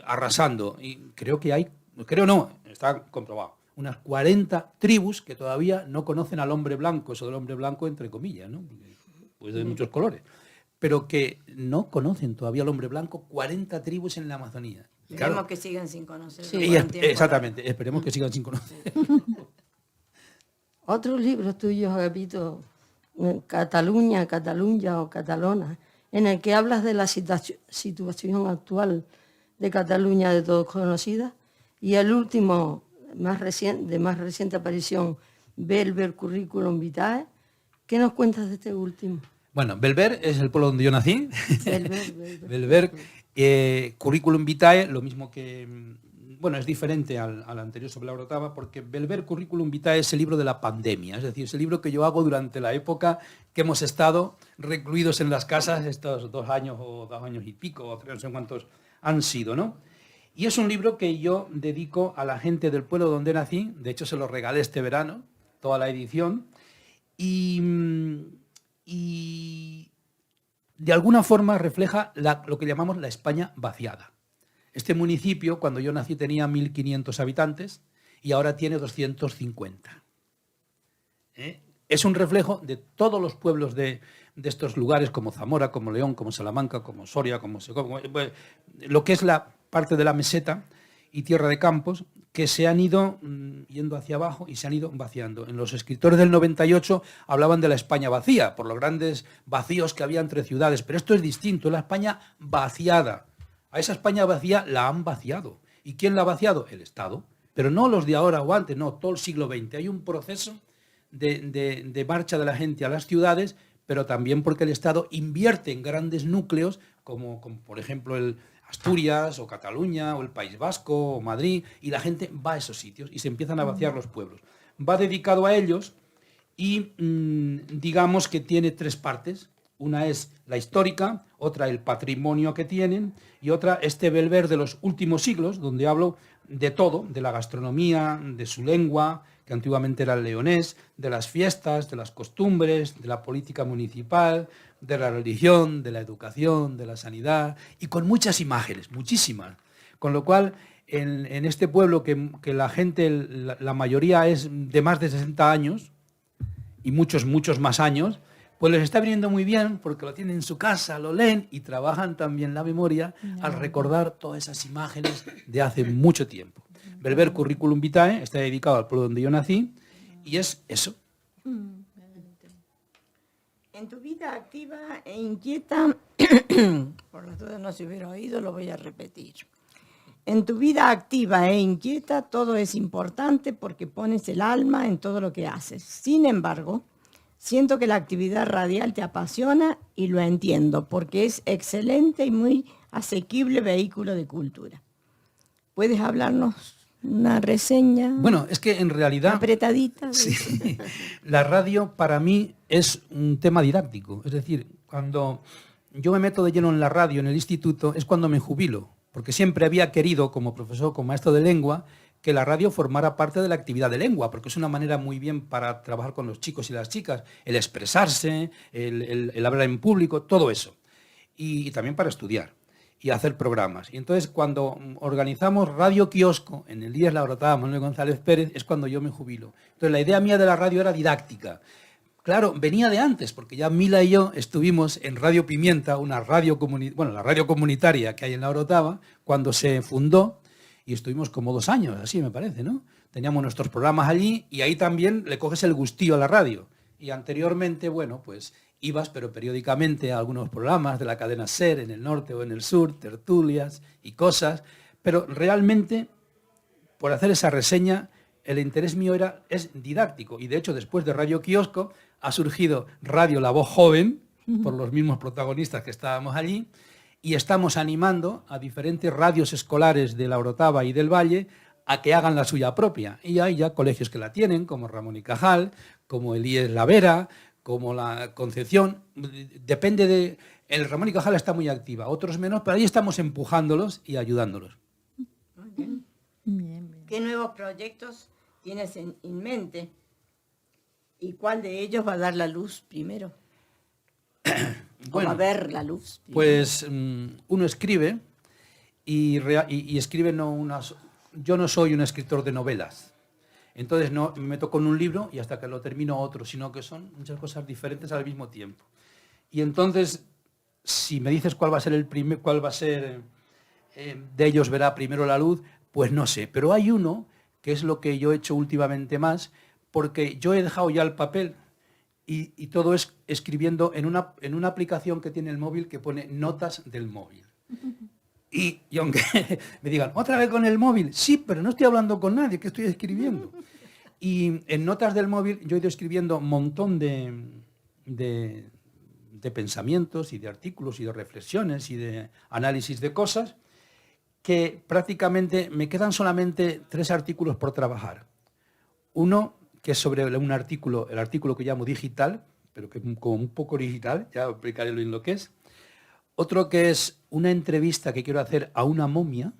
arrasando. Y creo que hay, creo no, está comprobado, unas 40 tribus que todavía no conocen al hombre blanco, eso del hombre blanco entre comillas, ¿no? Pues de muchos colores, pero que no conocen todavía al hombre blanco, 40 tribus en la Amazonía. Esperemos Claro, que sigan sin conocer. Sí. y exactamente, esperemos que sigan sin conocer. Otros libros tuyos, Agapito, Cataluña o Catalona, en el que hablas de la situación actual de Cataluña de todos conocida, y el último, de más reciente aparición, Belver Curriculum Vitae. ¿Qué nos cuentas de este último? Bueno, Belver es el pueblo donde yo nací. Belver. Belver, Curriculum Vitae, lo mismo que, bueno, es diferente al anterior sobre la Orotava, porque Belver Curriculum Vitae es el libro de la pandemia, es decir, es el libro que yo hago durante la época que hemos estado recluidos en las casas estos 2 años o 2 años y pico, o 3, no sé cuántos han sido, ¿no? Y es un libro que yo dedico a la gente del pueblo donde nací, de hecho se lo regalé este verano, toda la edición, y de alguna forma refleja lo que llamamos la España vaciada. Este municipio, cuando yo nací, tenía 1.500 habitantes y ahora tiene 250. Es un reflejo de todos los pueblos de estos lugares, como Zamora, como León, como Salamanca, como Soria, como lo que es la parte de la meseta y tierra de campos, que se han ido yendo hacia abajo y se han ido vaciando. En los escritores del 98 hablaban de la España vacía, por los grandes vacíos que había entre ciudades, pero esto es distinto, es la España vaciada. A esa España vacía la han vaciado. ¿Y quién la ha vaciado? El Estado. Pero no los de ahora o antes, no, todo el siglo XX. Hay un proceso de marcha de la gente a las ciudades, pero también porque el Estado invierte en grandes núcleos, como por ejemplo el Asturias o Cataluña o el País Vasco o Madrid, y la gente va a esos sitios y se empiezan a vaciar los pueblos. Va dedicado a ellos y digamos que tiene 3 partes. Una es la histórica, otra el patrimonio que tienen y otra este Belver de los últimos siglos, donde hablo de todo, de la gastronomía, de su lengua, que antiguamente era el leonés, de las fiestas, de las costumbres, de la política municipal, de la religión, de la educación, de la sanidad, y con muchas imágenes, muchísimas. Con lo cual, en este pueblo que la gente, la mayoría es de más de 60 años, y muchos más años, pues les está viniendo muy bien porque lo tienen en su casa, lo leen y trabajan también la memoria al recordar todas esas imágenes de hace mucho tiempo. Belver Curriculum Vitae está dedicado al pueblo donde yo nací y es eso. En tu vida activa e inquieta, por las dudas no se hubiera oído, lo voy a repetir. En tu vida activa e inquieta todo es importante porque pones el alma en todo lo que haces. Sin embargo, siento que la actividad radial te apasiona y lo entiendo porque es excelente y muy asequible vehículo de cultura. ¿Puedes hablarnos una reseña? Bueno, es que en realidad Apretadita. sí, la radio para mí es un tema didáctico. Es decir, cuando yo me meto de lleno en la radio en el instituto es cuando me jubilo, porque siempre había querido, como profesor, como maestro de lengua, que la radio formara parte de la actividad de lengua, porque es una manera muy bien para trabajar con los chicos y las chicas, el expresarse, el hablar en público, todo eso. Y también para estudiar y hacer programas. Y entonces cuando organizamos Radio Kiosco en el Díaz La Orotava Manuel González Pérez es cuando yo me jubilo. Entonces la idea mía de la radio era didáctica. Claro, venía de antes, porque ya Mila y yo estuvimos en Radio Pimienta, una radio la radio comunitaria que hay en La Orotava, cuando se fundó, y estuvimos como 2 años, así me parece, ¿no? Teníamos nuestros programas allí y ahí también le coges el gustillo a la radio. Y anteriormente, bueno, pues ibas, pero periódicamente, a algunos programas de la cadena SER en el norte o en el sur, tertulias y cosas, pero realmente, por hacer esa reseña, el interés mío es didáctico. Y de hecho, después de Radio Kiosco, ha surgido Radio La Voz Joven, por los mismos protagonistas que estábamos allí, y estamos animando a diferentes radios escolares de La Orotava y del Valle a que hagan la suya propia. Y hay ya colegios que la tienen, como Ramón y Cajal, como el IES La Vera, como la Concepción. Depende de... El Ramón y Cajal está muy activa, otros menos, pero ahí estamos empujándolos y ayudándolos. Bien. ¿Qué nuevos proyectos tienes en mente? ¿Y cuál de ellos va a dar la luz primero? Bueno, ¿O va a ver la luz primero? Pues uno escribe y escribe no unas... Yo no soy un escritor de novelas, entonces no me meto con un libro y hasta que lo termino otro, sino que son muchas cosas diferentes al mismo tiempo. Y entonces, si me dices cuál va a ser de ellos verá primero la luz, pues no sé. Pero hay uno que es lo que yo he hecho últimamente más, porque yo he dejado ya el papel y todo es escribiendo en una aplicación que tiene el móvil que pone notas del móvil. Y aunque me digan, ¿otra vez con el móvil? Sí, pero no estoy hablando con nadie, que estoy escribiendo. Y en notas del móvil yo he ido escribiendo un montón de pensamientos y de artículos y de reflexiones y de análisis de cosas que prácticamente me quedan solamente 3 artículos por trabajar. Uno que es sobre el artículo que llamo digital, pero que es como un poco original, ya explicaré bien lo que es. Otro que es una entrevista que quiero hacer a una momia,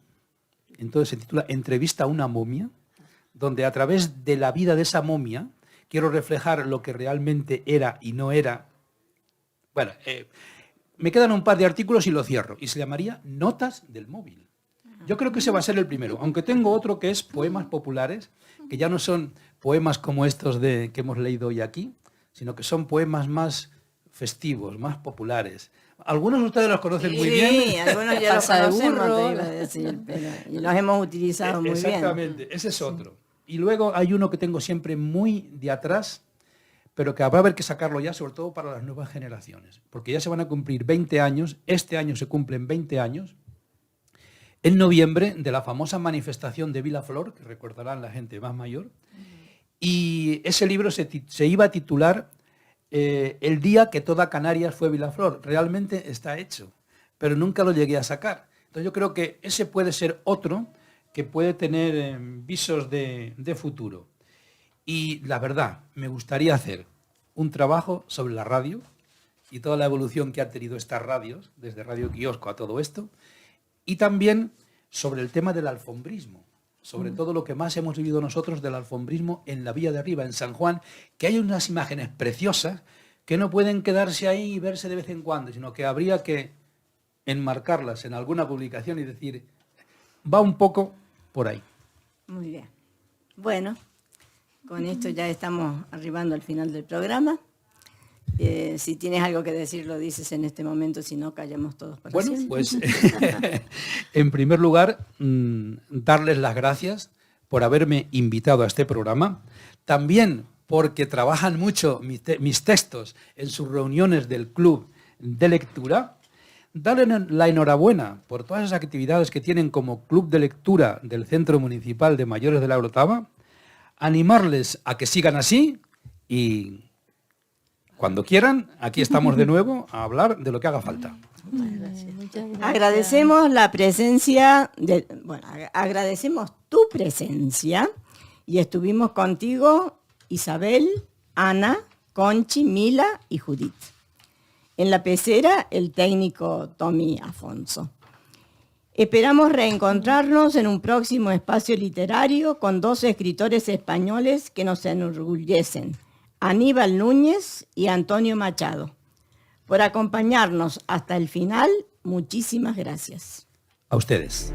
entonces se titula Entrevista a una momia, donde a través de la vida de esa momia quiero reflejar lo que realmente era y no era. Bueno, me quedan un par de artículos y lo cierro, y se llamaría Notas del móvil. Yo creo que ese va a ser el primero, aunque tengo otro que es Poemas populares, que ya no son poemas como estos que hemos leído hoy aquí, sino que son poemas más festivos, más populares. Algunos de ustedes los conocen muy bien. Sí, algunos ya los Pasa de conocemos, burro. te iba a decir, y los hemos utilizado muy bien. Exactamente, ese es otro. Y luego hay uno que tengo siempre muy de atrás, pero que habrá que sacarlo ya, sobre todo para las nuevas generaciones, porque ya se van a cumplir 20 años, este año se cumplen 20 años, en noviembre, de la famosa manifestación de Vilaflor, que recordarán la gente más mayor, y ese libro se iba a titular El día que toda Canarias fue Vilaflor. Realmente está hecho, pero nunca lo llegué a sacar. Entonces yo creo que ese puede ser otro que puede tener visos de futuro. Y la verdad, me gustaría hacer un trabajo sobre la radio y toda la evolución que han tenido estas radios, desde Radio Kiosco a todo esto, y también sobre el tema del alfombrismo, sobre todo lo que más hemos vivido nosotros del alfombrismo en la Villa de Arriba, en San Juan, que hay unas imágenes preciosas que no pueden quedarse ahí y verse de vez en cuando, sino que habría que enmarcarlas en alguna publicación y decir, va un poco por ahí. Muy bien. Bueno, con esto ya estamos arribando al final del programa. Si tienes algo que decir, lo dices en este momento, si no, callamos todos para Bueno, siempre. pues en primer lugar, darles las gracias por haberme invitado a este programa. También porque trabajan mucho mis textos en sus reuniones del club de lectura, darles la enhorabuena por todas esas actividades que tienen como club de lectura del Centro Municipal de Mayores de la Orotava, animarles a que sigan así y cuando quieran, aquí estamos de nuevo a hablar de lo que haga falta. Agradecemos la presencia, agradecemos tu presencia y estuvimos contigo Isabel, Ana, Conchi, Mila y Judith. En la pecera, el técnico Tommy Afonso. Esperamos reencontrarnos en un próximo espacio literario con 2 escritores españoles que nos enorgullecen, Aníbal Núñez y Antonio Machado. Por acompañarnos hasta el final, muchísimas gracias. A ustedes.